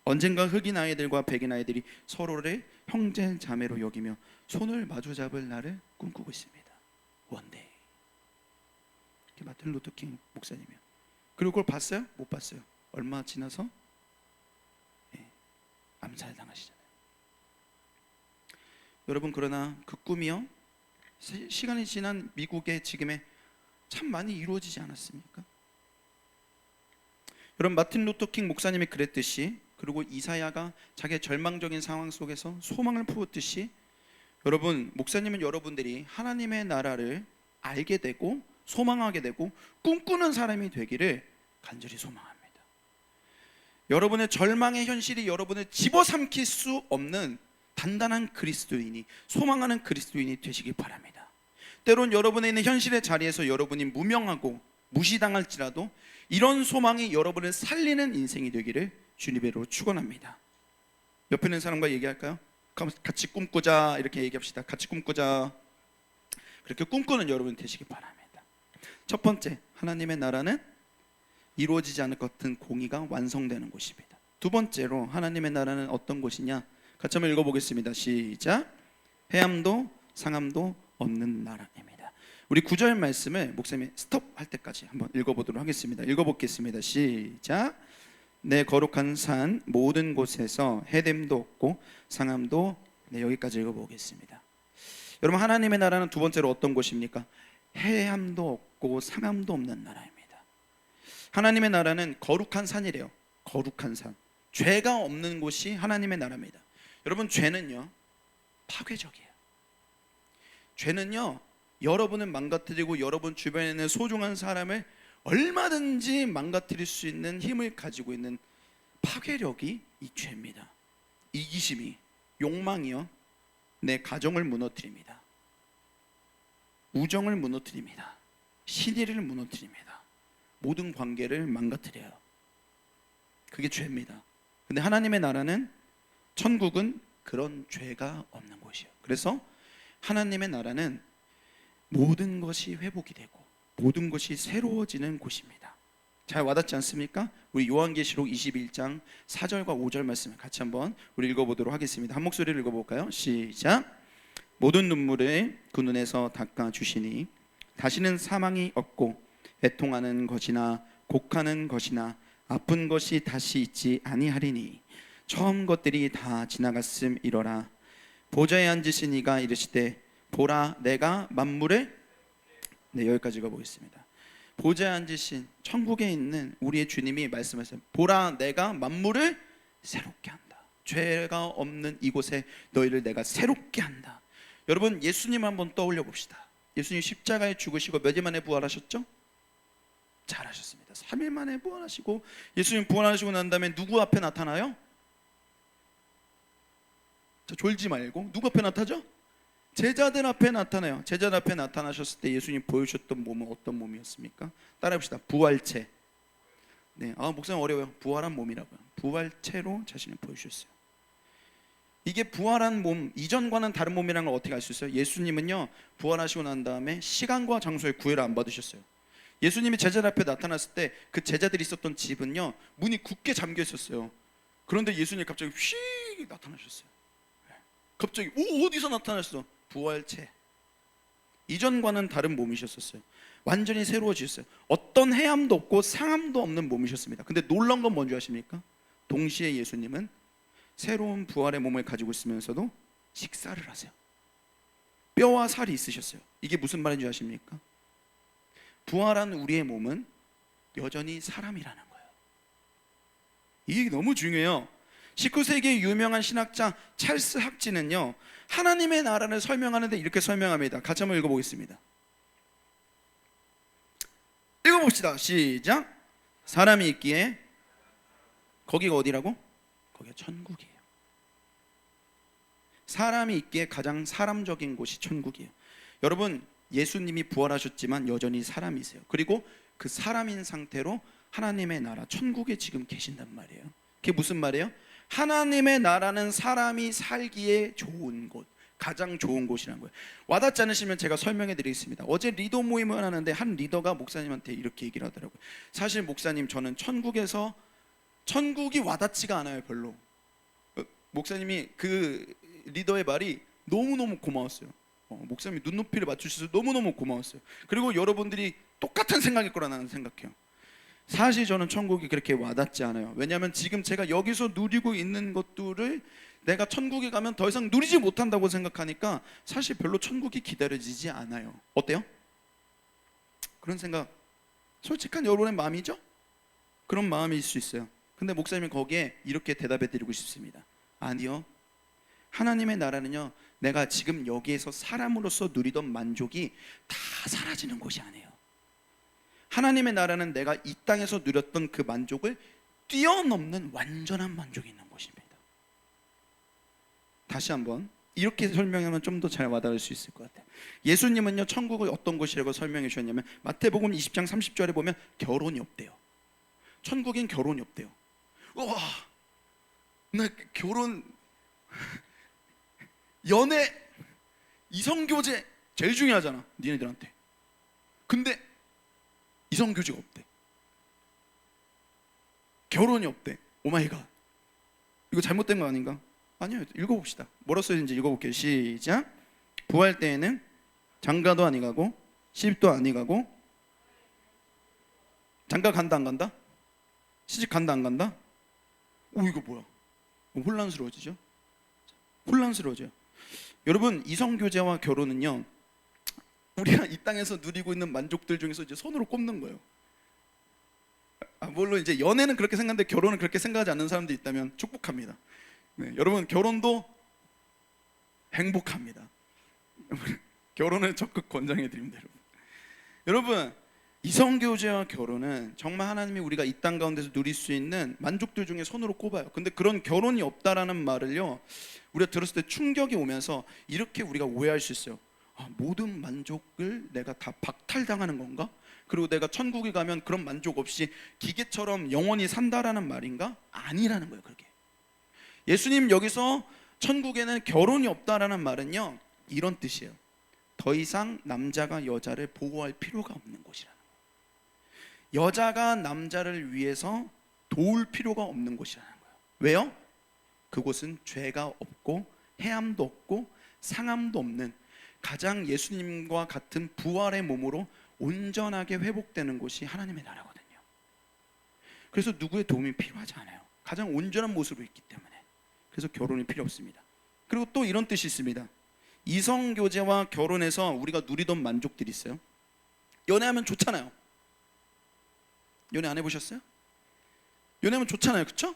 언젠가 흑인 아이들과 백인 아이들이 서로를 형제 자매로 여기며 손을 마주잡을 날을 꿈꾸고 있습니다. 원데이. 마틴 루터킹 목사님이요. 그리고 그걸 봤어요? 못 봤어요. 얼마 지나서 암살당하시잖아요. 여러분, 그러나 그 꿈이요, 시간이 지난 미국의 지금의 참 많이 이루어지지 않았습니까? 여러분, 마틴 루터 킹 목사님이 그랬듯이, 그리고 이사야가 자기의 절망적인 상황 속에서 소망을 품었듯이, 여러분, 목사님은 여러분들이 하나님의 나라를 알게 되고 소망하게 되고 꿈꾸는 사람이 되기를 간절히 소망합니다. 여러분의 절망의 현실이 여러분을 집어삼킬 수 없는 단단한 그리스도인이, 소망하는 그리스도인이 되시길 바랍니다. 때론 여러분의 있는 현실의 자리에서 여러분이 무명하고 무시당할지라도 이런 소망이 여러분을 살리는 인생이 되기를 주님으로 축원합니다. 옆에 있는 사람과 얘기할까요? 같이 꿈꾸자, 이렇게 얘기합시다. 같이 꿈꾸자. 그렇게 꿈꾸는 여러분 되시기 바랍니다. 첫 번째, 하나님의 나라는 이루어지지 않을 것 같은 공의가 완성되는 곳입니다. 두 번째로, 하나님의 나라는 어떤 곳이냐? 같이 한번 읽어보겠습니다. 시작. 해함도 상함도 없는 나라입니다. 우리 9절 말씀을 목사님이 스톱할 때까지 한번 읽어보도록 하겠습니다. 읽어보겠습니다. 시작. 내 거룩한 산 모든 곳에서 해됨도 없고 상함도. 네, 여기까지 읽어보겠습니다. 여러분, 하나님의 나라는 두 번째로 어떤 곳입니까? 해함도 없고 상함도 없는 나라입니다. 하나님의 나라는 거룩한 산이래요. 거룩한 산. 죄가 없는 곳이 하나님의 나라입니다. 여러분, 죄는요 파괴적이에요. 죄는요 여러분을 망가뜨리고 여러분 주변에 있는 소중한 사람을 얼마든지 망가뜨릴 수 있는 힘을 가지고 있는 파괴력이 이 죄입니다. 이기심이, 욕망이요 내 가정을 무너뜨립니다. 우정을 무너뜨립니다. 신의를 무너뜨립니다. 모든 관계를 망가뜨려요. 그게 죄입니다. 근데 하나님의 나라는, 천국은 그런 죄가 없는 곳이에요. 그래서 하나님의 나라는 모든 것이 회복이 되고 모든 것이 새로워지는 곳입니다. 잘 와닿지 않습니까? 우리 요한계시록 21장 4절과 5절 말씀을 같이 한번 우리 읽어보도록 하겠습니다. 한 목소리를 읽어볼까요? 시작. 모든 눈물을 그 눈에서 닦아주시니 다시는 사망이 없고 애통하는 것이나 곡하는 것이나 아픈 것이 다시 있지 아니하리니 처음 것들이 다 지나갔음이러라. 보좌에 앉으신 이가 이르시되 보라 내가 만물을. 네, 여기까지 읽어보겠습니다. 보좌에 앉으신 천국에 있는 우리의 주님이 말씀하세요. 보라 내가 만물을 새롭게 한다. 죄가 없는 이곳에 너희를 내가 새롭게 한다. 여러분, 예수님 한번 떠올려 봅시다. 예수님 십자가에 죽으시고 몇 일 만에 부활하셨죠? 잘하셨습니다. 3일 만에 부활하시고, 예수님 부활하시고 난 다음에 누구 앞에 나타나요? 자, 졸지 말고 누구 앞에 나타나죠? 제자들 앞에 나타나요. 제자들 앞에 나타나셨을 때 예수님 보여주셨던 몸은 어떤 몸이었습니까? 따라해봅시다. 부활체. 네, 목사님 어려워요. 부활한 몸이라고요. 부활체로 자신을 보여주셨어요. 이게 부활한 몸, 이전과는 다른 몸이라는 걸 어떻게 알 수 있어요? 예수님은요 부활하시고 난 다음에 시간과 장소에 구애를 안 받으셨어요. 예수님이 제자들 앞에 나타났을 때 그 제자들이 있었던 집은요 문이 굳게 잠겨 있었어요. 그런데 예수님이 갑자기 휙 나타나셨어요. 갑자기 어디서 나타났어? 부활체. 이전과는 다른 몸이셨었어요. 완전히 새로워지셨어요. 어떤 해함도 없고 상함도 없는 몸이셨습니다. 근데 놀라운 건 뭔지 아십니까? 동시에 예수님은 새로운 부활의 몸을 가지고 있으면서도 식사를 하세요. 뼈와 살이 있으셨어요. 이게 무슨 말인지 아십니까? 부활한 우리의 몸은 여전히 사람이라는 거예요. 이게 너무 중요해요. 19세기의 유명한 신학자 찰스 학지는요 하나님의 나라를 설명하는데 이렇게 설명합니다. 같이 한번 읽어보겠습니다. 읽어봅시다. 시작. 사람이 있기에 거기가 어디라고? 거기가 천국이에요. 사람이 있기에 가장 사람적인 곳이 천국이에요. 여러분, 예수님이 부활하셨지만 여전히 사람이세요. 그리고 그 사람인 상태로 하나님의 나라 천국에 지금 계신단 말이에요. 그게 무슨 말이에요? 하나님의 나라는 사람이 살기에 좋은 곳, 가장 좋은 곳이라는 거예요. 와닿지 않으시면 제가 설명해 드리겠습니다. 어제 리더 모임을 하는데 한 리더가 목사님한테 이렇게 얘기를 하더라고요. 사실 목사님, 저는 천국이 와닿지가 않아요. 별로. 목사님이 그 리더의 말이 너무너무 고마웠어요. 목사님이 눈높이를 맞추셔서 너무너무 고마웠어요. 그리고 여러분들이 똑같은 생각일 거라 나는 생각해요. 사실 저는 천국이 그렇게 와닿지 않아요. 왜냐하면 지금 제가 여기서 누리고 있는 것들을 내가 천국에 가면 더 이상 누리지 못한다고 생각하니까 사실 별로 천국이 기다려지지 않아요. 어때요? 그런 생각 솔직한 여러분의 마음이죠? 그런 마음일 수 있어요. 근데 목사님이 거기에 이렇게 대답해 드리고 싶습니다. 아니요, 하나님의 나라는요, 내가 지금 여기에서 사람으로서 누리던 만족이 다 사라지는 곳이 아니에요. 하나님의 나라는 내가 이 땅에서 누렸던 그 만족을 뛰어넘는 완전한 만족이 있는 곳입니다. 다시 한번 이렇게 설명하면 좀 더 잘 와닿을 수 있을 것 같아요. 예수님은요, 천국을 어떤 곳이라고 설명해 주셨냐면 마태복음 20장 30절에 보면 결혼이 없대요. 천국엔 결혼이 없대요. 와, 나 결혼, 연애, 이성교제 제일 중요하잖아, 니네들한테. 근데 이성교제가 없대. 결혼이 없대. 오마이갓, 이거 잘못된 거 아닌가? 아니요, 읽어봅시다. 뭐라 써있는지 읽어볼게요. 시작. 부활 때에는 장가도 아니 가고 시집도 아니 가고, 장가 간다 안 간다? 시집 간다 안 간다? 오, 이거 뭐야? 혼란스러워지죠? 혼란스러워져요. 여러분, 이성교제와 결혼은요, 우리가 이 땅에서 누리고 있는 만족들 중에서 이제 손으로 꼽는 거예요. 물론 이제 연애는 그렇게 생각하는데 결혼은 그렇게 생각하지 않는 사람들이 있다면 축복합니다. 네, 여러분, 결혼도 행복합니다. 결혼을 적극 권장해 드립니다. 여러분, 이성교제와 결혼은 정말 하나님이 우리가 이 땅 가운데서 누릴 수 있는 만족들 중에 손으로 꼽아요. 근데 그런 결혼이 없다라는 말을요, 우리가 들었을 때 충격이 오면서 이렇게 우리가 오해할 수 있어요. 모든 만족을 내가 다 박탈당하는 건가? 그리고 내가 천국에 가면 그런 만족 없이 기계처럼 영원히 산다라는 말인가? 아니라는 거예요. 그렇게 예수님 여기서 천국에는 결혼이 없다라는 말은요, 이런 뜻이에요. 더 이상 남자가 여자를 보호할 필요가 없는 곳이라는 거예요. 여자가 남자를 위해서 도울 필요가 없는 곳이라는 거예요. 왜요? 그곳은 죄가 없고 해함도 없고 상함도 없는 가장 예수님과 같은 부활의 몸으로 온전하게 회복되는 곳이 하나님의 나라거든요. 그래서 누구의 도움이 필요하지 않아요. 가장 온전한 모습으로 있기 때문에. 그래서 결혼이 필요 없습니다. 그리고 또 이런 뜻이 있습니다. 이성교제와 결혼해서 우리가 누리던 만족들이 있어요. 연애하면 좋잖아요. 연애 안 해보셨어요? 연애하면 좋잖아요, 그렇죠?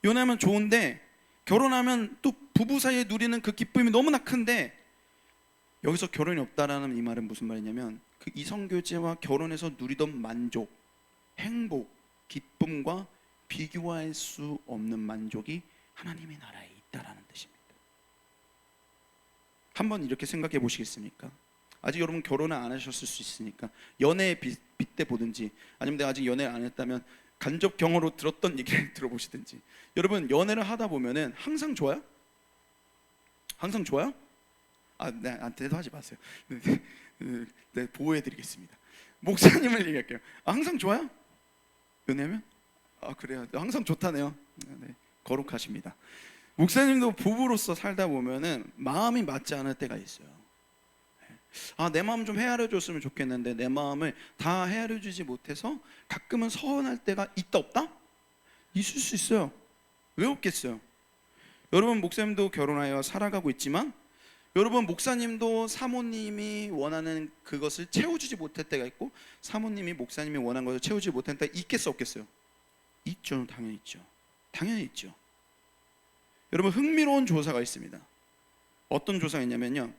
연애하면 좋은데 결혼하면 또 부부 사이에 누리는 그 기쁨이 너무나 큰데, 여기서 결혼이 없다라는 이 말은 무슨 말이냐면 그 이성교제와 결혼해서 누리던 만족, 행복, 기쁨과 비교할 수 없는 만족이 하나님의 나라에 있다라는 뜻입니다. 한번 이렇게 생각해 보시겠습니까? 아직 여러분 결혼을 안 하셨을 수 있으니까 연애에 빗대 보든지, 아니면 내가 아직 연애를 안 했다면 간접 경험으로 들었던 얘기를 들어보시든지. 여러분, 연애를 하다 보면은 항상 좋아요? 항상 좋아요? 네, 대답하지 마세요. 네, 보호해드리겠습니다. 목사님을 얘기할게요. 항상 좋아요? 연애하면? 그래요. 항상 좋다네요. 네, 거룩하십니다. 목사님도 부부로서 살다 보면은 마음이 맞지 않을 때가 있어요. 내 마음 좀 헤아려 줬으면 좋겠는데 내 마음을 다 헤아려 주지 못해서 가끔은 서운할 때가 있다 없다? 있을 수 있어요. 왜 없겠어요? 여러분, 목사님도 결혼하여 살아가고 있지만 여러분, 목사님도 사모님이 원하는 그것을 채워주지 못할 때가 있고, 사모님이 목사님이 원하는 것을 채워주지 못할 때가 있겠어 없겠어요? 있죠. 당연히 있죠. 당연히 있죠. 여러분, 흥미로운 조사가 있습니다. 어떤 조사가 있냐면요,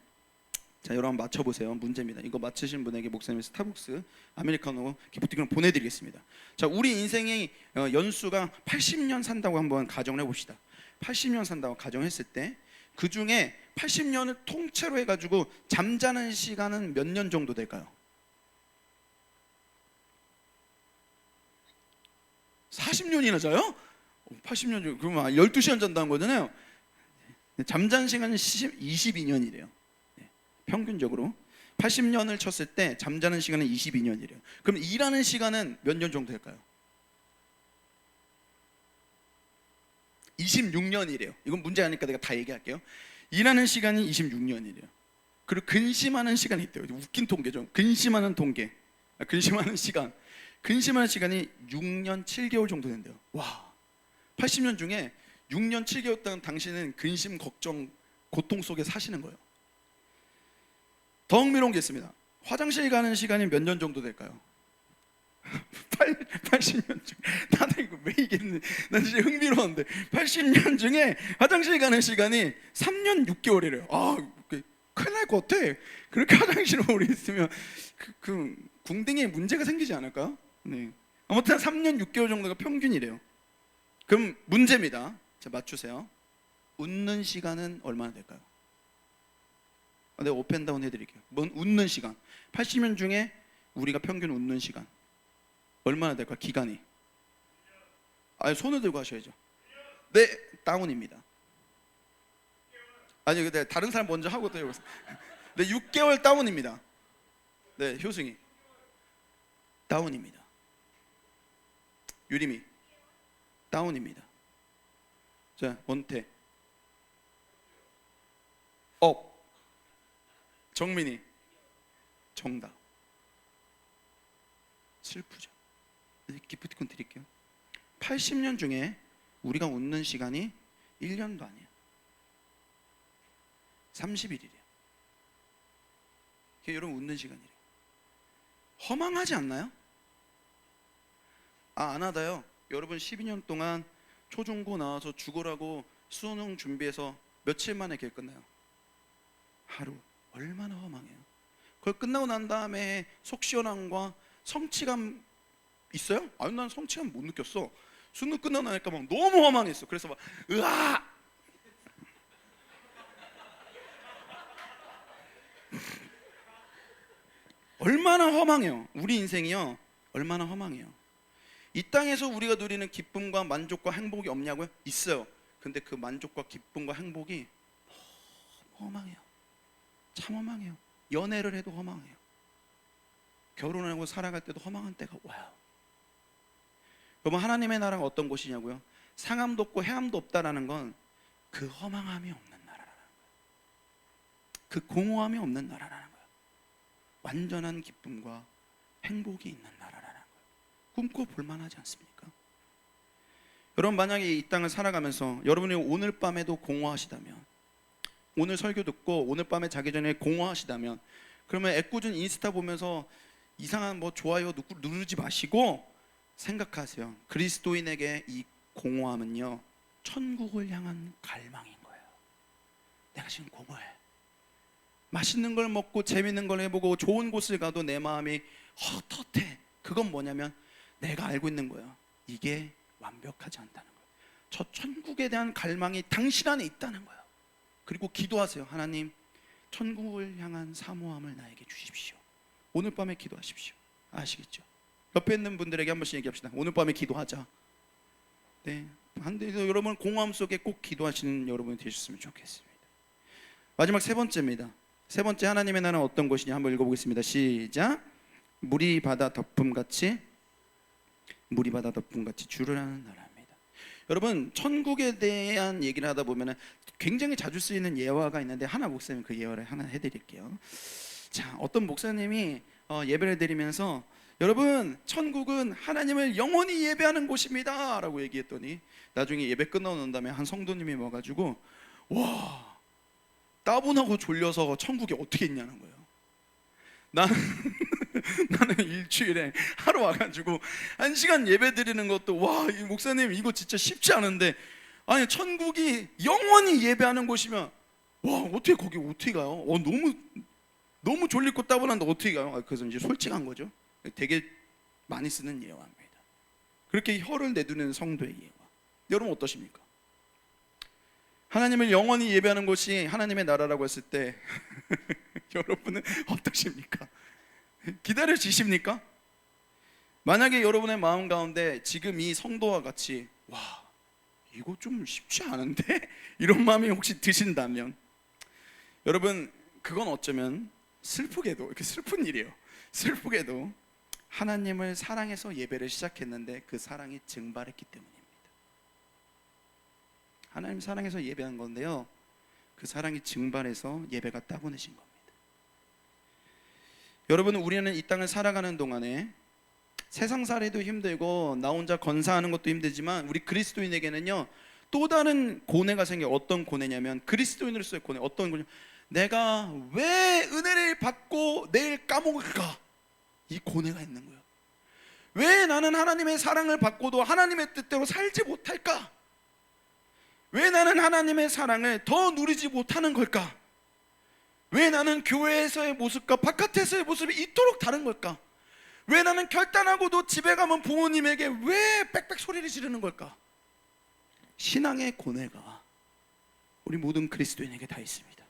자, 여러분 맞춰보세요. 문제입니다. 이거 맞추신 분에게 목사님의 스타벅스 아메리카노 기프티콘을 보내드리겠습니다. 자, 우리 인생의 연수가 80년 산다고 한번 가정을 해봅시다. 80년 산다고 가정했을 때 그 중에 80년을 통째로 해가지고 잠자는 시간은 몇 년 정도 될까요? 40년이나 자요? 80년 중, 그러면 12시간 잔다는 거잖아요. 잠자는 시간은 22년이래요. 평균적으로 80년을 쳤을 때 잠자는 시간은 22년이래요. 그럼 일하는 시간은 몇 년 정도 될까요? 26년이래요. 이건 문제 아니까 내가 다 얘기할게요. 일하는 시간이 26년이래요. 그리고 근심하는 시간이 있대요. 웃긴 통계죠. 근심하는 통계. 근심하는 시간. 근심하는 시간이 6년 7개월 정도 된대요. 와, 80년 중에 6년 7개월 동안 당신은 근심, 걱정, 고통 속에 사시는 거예요. 더 흥미로운 게 있습니다. 화장실 가는 시간이 몇 년 정도 될까요? 80년 중. 나는 이거 왜 얘기했는지 난 진짜 흥미로운데 80년 중에 화장실 가는 시간이 3년 6개월이래요. 큰일 날 것 같아. 그렇게 화장실에 오래 있으면 그 궁둥이에 문제가 생기지 않을까? 네. 아무튼 3년 6개월 정도가 평균이래요. 그럼 문제입니다. 자, 맞추세요. 웃는 시간은 얼마나 될까요? 내가 오펜다운 해드릴게요. 웃는 시간 80년 중에 우리가 평균 웃는 시간 얼마나 될까요? 기간이 손을 들고 하셔야죠. 네, 다운입니다. 아니 근데 다른 사람 먼저 하고 또 해보세요. 네, 6개월 다운입니다. 네, 효승이 다운입니다. 유림이 다운입니다. 자, 원태 업, 정민이 정답. 슬프죠. 기프티콘 드릴게요. 80년 중에 우리가 웃는 시간이 1년도 아니에요. 30일이래요. 여러분 웃는 시간이래요. 허망하지 않나요? 안 하다요. 여러분 12년 동안 초중고 나와서 죽으라고 수능 준비해서 며칠 만에 길 끝나요. 하루. 얼마나 허망해요. 그걸 끝나고 난 다음에 속 시원함과 성취감 있어요? 아니 난 성취감 못 느꼈어. 수능 끝나고 나니까 막 너무 허망했어. 그래서 막 으아! 얼마나 허망해요. 우리 인생이요. 얼마나 허망해요. 이 땅에서 우리가 누리는 기쁨과 만족과 행복이 없냐고요? 있어요. 근데 그 만족과 기쁨과 행복이 너무 허망해요. 참 허망해요. 연애를 해도 허망해요. 결혼하고 살아갈 때도 허망한 때가 와요. 여러분 하나님의 나라가 어떤 곳이냐고요? 상함도 없고 해함도 없다라는 건 그 허망함이 없는 나라라는 거예요. 그 공허함이 없는 나라라는 거예요. 완전한 기쁨과 행복이 있는 나라라는 거예요. 꿈꿔볼 만하지 않습니까? 여러분 만약에 이 땅을 살아가면서 여러분이 오늘 밤에도 공허하시다면, 오늘 설교 듣고 오늘 밤에 자기 전에 공허하시다면, 그러면 애꿎은 인스타 보면서 이상한 좋아요 누르지 마시고 생각하세요. 그리스도인에게 이 공허함은요 천국을 향한 갈망인 거예요. 내가 지금 공허해. 맛있는 걸 먹고 재밌는 걸 해보고 좋은 곳을 가도 내 마음이 헛헛해. 그건 뭐냐면 내가 알고 있는 거예요. 이게 완벽하지 않다는 거예요. 저 천국에 대한 갈망이 당신 안에 있다는 거예요. 그리고 기도하세요. 하나님, 천국을 향한 사모함을 나에게 주십시오. 오늘 밤에 기도하십시오. 아시겠죠? 옆에 있는 분들에게 한 번씩 얘기합시다. 오늘 밤에 기도하자. 네, 한데서 여러분 공허함 속에 꼭 기도하시는 여러분이 되셨으면 좋겠습니다. 마지막 세 번째입니다. 세 번째 하나님의 나라는 어떤 것이냐 한번 읽어보겠습니다. 시작. 물이 바다 덮음같이 주를 하는 나라입니다. 여러분 천국에 대한 얘기를 하다 보면 굉장히 자주 쓰이는 예화가 있는데 하나 목사님 그 예화를 하나 해드릴게요. 자, 어떤 목사님이 예배를 드리면서 여러분 천국은 하나님을 영원히 예배하는 곳입니다 라고 얘기했더니 나중에 예배 끝나고 난 다음에 한 성도님이 와가지고 와 따분하고 졸려서 천국에 어떻게 있냐는 거예요. 나는 일주일에 하루 와가지고 1시간 예배 드리는 것도 와 이 목사님 이거 진짜 쉽지 않은데 아니 천국이 영원히 예배하는 곳이면 와 어떻게 거기 어떻게 가요? 너무 졸리고 따분한데 어떻게 가요? 그래서 이제 솔직한 거죠. 되게 많이 쓰는 예화입니다. 그렇게 혀를 내두는 성도의 예화. 여러분 어떠십니까? 하나님을 영원히 예배하는 곳이 하나님의 나라라고 했을 때 여러분은 어떠십니까? 기다려지십니까? 만약에 여러분의 마음 가운데 지금 이 성도와 같이 와 이거 좀 쉽지 않은데? 이런 마음이 혹시 드신다면 여러분 그건 어쩌면 슬프게도 이렇게 슬픈 일이에요. 슬프게도 하나님을 사랑해서 예배를 시작했는데 그 사랑이 증발했기 때문입니다. 하나님 사랑해서 예배한 건데요 그 사랑이 증발해서 예배가 따분해진 겁니다. 여러분 우리는 이 땅을 살아가는 동안에 세상살이도 힘들고 나 혼자 건사하는 것도 힘들지만 우리 그리스도인에게는요 또 다른 고뇌가 생겨. 어떤 고뇌냐면 그리스도인으로서의 고뇌. 어떤 고뇌? 내가 왜 은혜를 받고 내일 까먹을까? 이 고뇌가 있는 거예요. 왜 나는 하나님의 사랑을 받고도 하나님의 뜻대로 살지 못할까? 왜 나는 하나님의 사랑을 더 누리지 못하는 걸까? 왜 나는 교회에서의 모습과 바깥에서의 모습이 이토록 다른 걸까? 왜 나는 결단하고도 집에 가면 부모님에게 왜 빽빽 소리를 지르는 걸까? 신앙의 고뇌가 우리 모든 그리스도인에게 다 있습니다.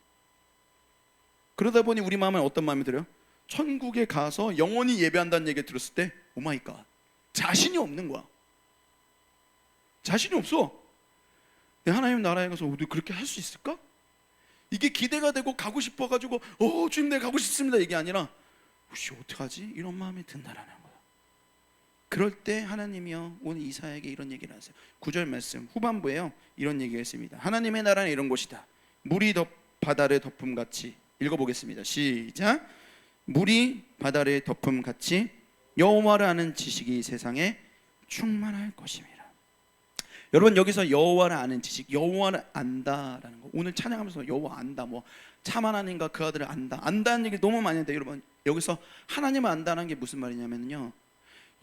그러다 보니 우리 마음은 어떤 마음이 들어요? 천국에 가서 영원히 예배한다는 얘기 들었을 때 오마이갓, 자신이 없는 거야. 자신이 없어. 하나님 나라에 가서 우리 그렇게 할 수 있을까? 이게 기대가 되고 가고 싶어가지고 주님 내가 가고 싶습니다 이게 아니라 혹시 어떡하지? 이런 마음이 든다라는 거야. 그럴 때 하나님이요 오늘 이사야에게 이런 얘기를 하세요. 9절 말씀 후반부에요 이런 얘기가 있습니다. 하나님의 나라는 이런 곳이다. 물이 바다를 덮음같이. 읽어보겠습니다. 시작. 물이 바다를 덮음같이 여호와를 아는 지식이 세상에 충만할 것입니다. 여러분 여기서 여호와를 아는 지식, 여호와를 안다라는 거. 오늘 찬양하면서 여호와 안다, 뭐 참 하나님과 그 아들을 안다, 안다는 얘기 너무 많이 하는데 여러분 여기서 하나님을 안다는 게 무슨 말이냐면요,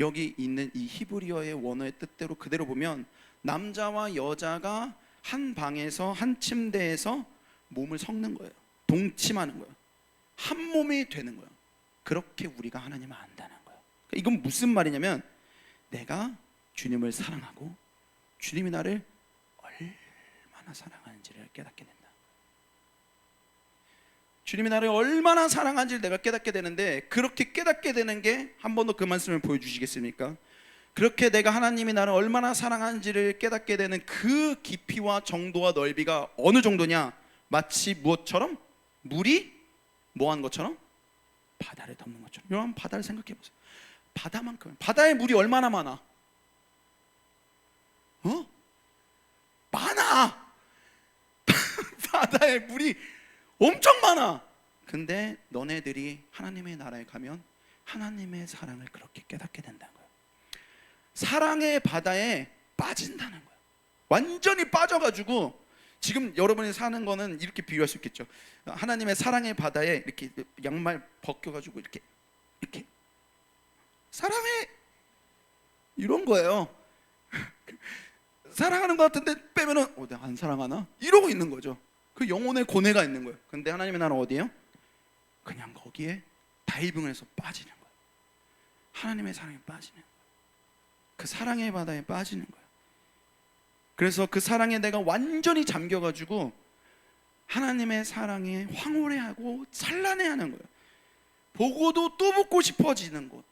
여기 있는 이 히브리어의 원어의 뜻대로 그대로 보면 남자와 여자가 한 방에서 한 침대에서 몸을 섞는 거예요. 동침하는 거예요. 한 몸이 되는 거예요. 그렇게 우리가 하나님을 안다는 거예요. 그러니까 이건 무슨 말이냐면 내가 주님을 사랑하고 주님이 나를 얼마나 사랑하는지를 깨닫게 된다. 주님이 나를 얼마나 사랑하는지를 내가 깨닫게 되는데, 그렇게 깨닫게 되는 게 한 번 더 그 말씀을 보여주시겠습니까? 그렇게 내가 하나님이 나를 얼마나 사랑하는지를 깨닫게 되는 그 깊이와 정도와 넓이가 어느 정도냐? 마치 무엇처럼? 물이 뭐한 것처럼? 바다를 덮는 것처럼. 여러분 바다를 생각해 보세요. 바다만큼, 바다에 물이 얼마나 많아? 많아. 바다에 물이 엄청 많아. 근데 너네들이 하나님의 나라에 가면 하나님의 사랑을 그렇게 깨닫게 된다는 거예요. 사랑의 바다에 빠진다는 거예요. 완전히 빠져가지고, 지금 여러분이 사는 거는 이렇게 비유할 수 있겠죠. 하나님의 사랑의 바다에 이렇게 양말 벗겨가지고 이렇게 사랑해 이런 거예요. 사랑하는 것 같은데 빼면은 내가 안 사랑하나? 이러고 있는 거죠. 그 영혼의 고뇌가 있는 거예요. 근데 하나님의 나라는 어디예요? 그냥 거기에 다이빙을 해서 빠지는 거예요. 하나님의 사랑에 빠지는 거예요. 그 사랑의 바다에 빠지는 거예요. 그래서 그 사랑에 내가 완전히 잠겨가지고 하나님의 사랑에 황홀해하고 찬란해하는 거예요. 보고도 또 보고 싶어지는 곳.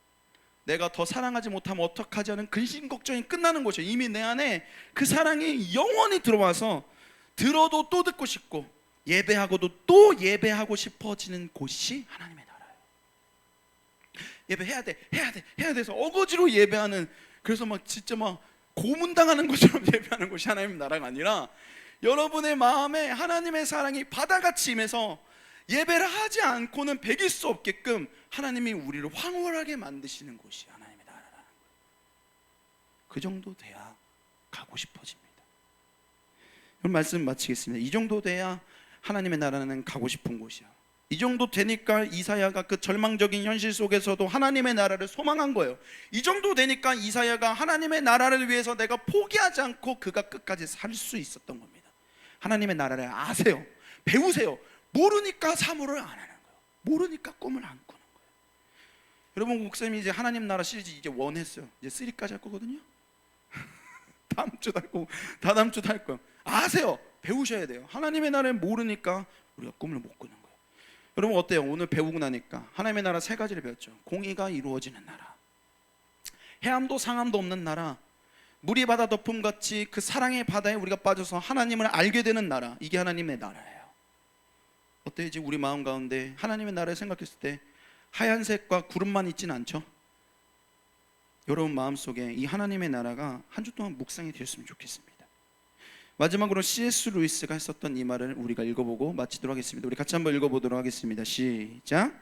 내가 더 사랑하지 못하면 어떡하지 하는 근심 걱정이 끝나는 곳이에요. 이미 내 안에 그 사랑이 영원히 들어와서 들어도 또 듣고 싶고 예배하고도 또 예배하고 싶어지는 곳이 하나님의 나라예요. 예배해야 돼서 어거지로 예배하는, 그래서 막 진짜 막 고문당하는 것처럼 예배하는 곳이 하나님의 나라가 아니라, 여러분의 마음에 하나님의 사랑이 바다같이 임해서 예배를 하지 않고는 배길 수 없게끔 하나님이 우리를 황홀하게 만드시는 곳이 하나님의 나라라는 거예요. 그 정도 돼야 가고 싶어집니다. 그럼 말씀 마치겠습니다. 이 정도 돼야 하나님의 나라는 가고 싶은 곳이야. 이 정도 되니까 이사야가 그 절망적인 현실 속에서도 하나님의 나라를 소망한 거예요. 이 정도 되니까 이사야가 하나님의 나라를 위해서 내가 포기하지 않고 그가 끝까지 살 수 있었던 겁니다. 하나님의 나라를 아세요. 배우세요. 모르니까 사모를 안 하는 거예요. 모르니까 꿈을 안 꾸는 거예요. 여러분, 목사님이 이제 하나님 나라 시리즈 이제 1 했어요. 이제 3까지 할 거거든요. 다음 주도 할 거고 다다음 주도 할 거예요. 아세요. 배우셔야 돼요. 하나님의 나라를 모르니까 우리가 꿈을 못 꾸는 거예요. 여러분 어때요? 오늘 배우고 나니까 하나님의 나라 3가지를 배웠죠. 공의가 이루어지는 나라, 해함도 상함도 없는 나라, 물이 바다 덮음같이 그 사랑의 바다에 우리가 빠져서 하나님을 알게 되는 나라. 이게 하나님의 나라예요. 어때요? 이제 우리 마음 가운데 하나님의 나라를 생각했을 때 하얀색과 구름만 있지는 않죠? 여러분 마음속에 이 하나님의 나라가 한 주 동안 묵상이 되었으면 좋겠습니다. 마지막으로 C.S. 루이스가 했었던 이 말을 우리가 읽어보고 마치도록 하겠습니다. 우리 같이 한번 읽어보도록 하겠습니다. 시작.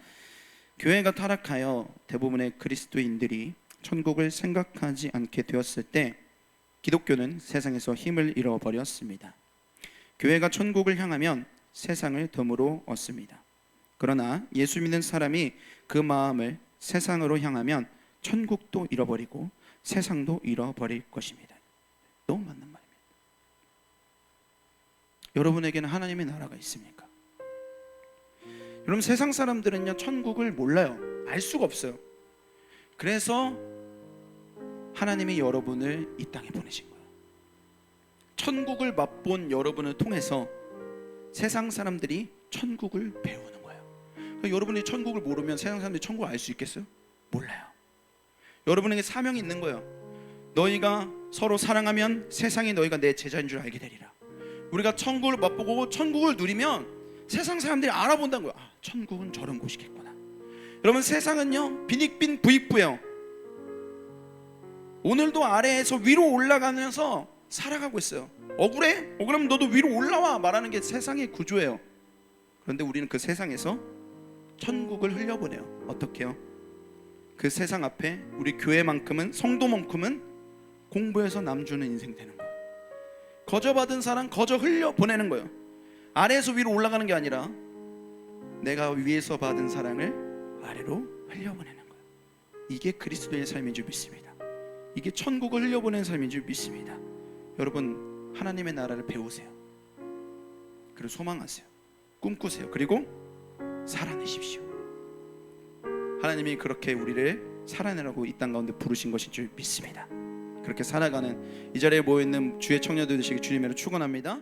교회가 타락하여 대부분의 그리스도인들이 천국을 생각하지 않게 되었을 때 기독교는 세상에서 힘을 잃어버렸습니다. 교회가 천국을 향하면 세상을 덤으로 얻습니다. 그러나 예수 믿는 사람이 그 마음을 세상으로 향하면 천국도 잃어버리고 세상도 잃어버릴 것입니다. 너무 맞는 말입니다. 여러분에게는 하나님의 나라가 있습니까? 여러분, 세상 사람들은요 천국을 몰라요. 알 수가 없어요. 그래서 하나님이 여러분을 이 땅에 보내신 거예요. 천국을 맛본 여러분을 통해서 세상 사람들이 천국을 배우는 거예요. 그러니까 여러분이 천국을 모르면 세상 사람들이 천국을 알 수 있겠어요? 몰라요. 여러분에게 사명이 있는 거예요. 너희가 서로 사랑하면 세상이 너희가 내 제자인 줄 알게 되리라. 우리가 천국을 맛보고 천국을 누리면 세상 사람들이 알아본다는 거예요. 아, 천국은 저런 곳이겠구나. 여러분, 세상은요 빈익빈 부익부예요. 오늘도 아래에서 위로 올라가면서 살아가고 있어요. 억울해? 억울하면 너도 위로 올라와 말하는 게 세상의 구조예요. 그런데 우리는 그 세상에서 천국을 흘려보내요. 어떻게요? 그 세상 앞에 우리 교회만큼은, 성도만큼은 공부해서 남주는 인생 되는 거예요. 거저 받은 사람 거저 흘려보내는 거예요. 아래에서 위로 올라가는 게 아니라 내가 위에서 받은 사랑을 아래로 흘려보내는 거예요. 이게 그리스도의 삶인 줄 믿습니다. 이게 천국을 흘려보내는 삶인 줄 믿습니다. 여러분, 하나님의 나라를 배우세요. 그리고 소망하세요. 꿈꾸세요. 그리고 살아내십시오. 하나님이 그렇게 우리를 살아내라고 이 땅 가운데 부르신 것인 줄 믿습니다. 그렇게 살아가는 이 자리에 모여있는 주의 청년들 되시기 주님으로 축원합니다.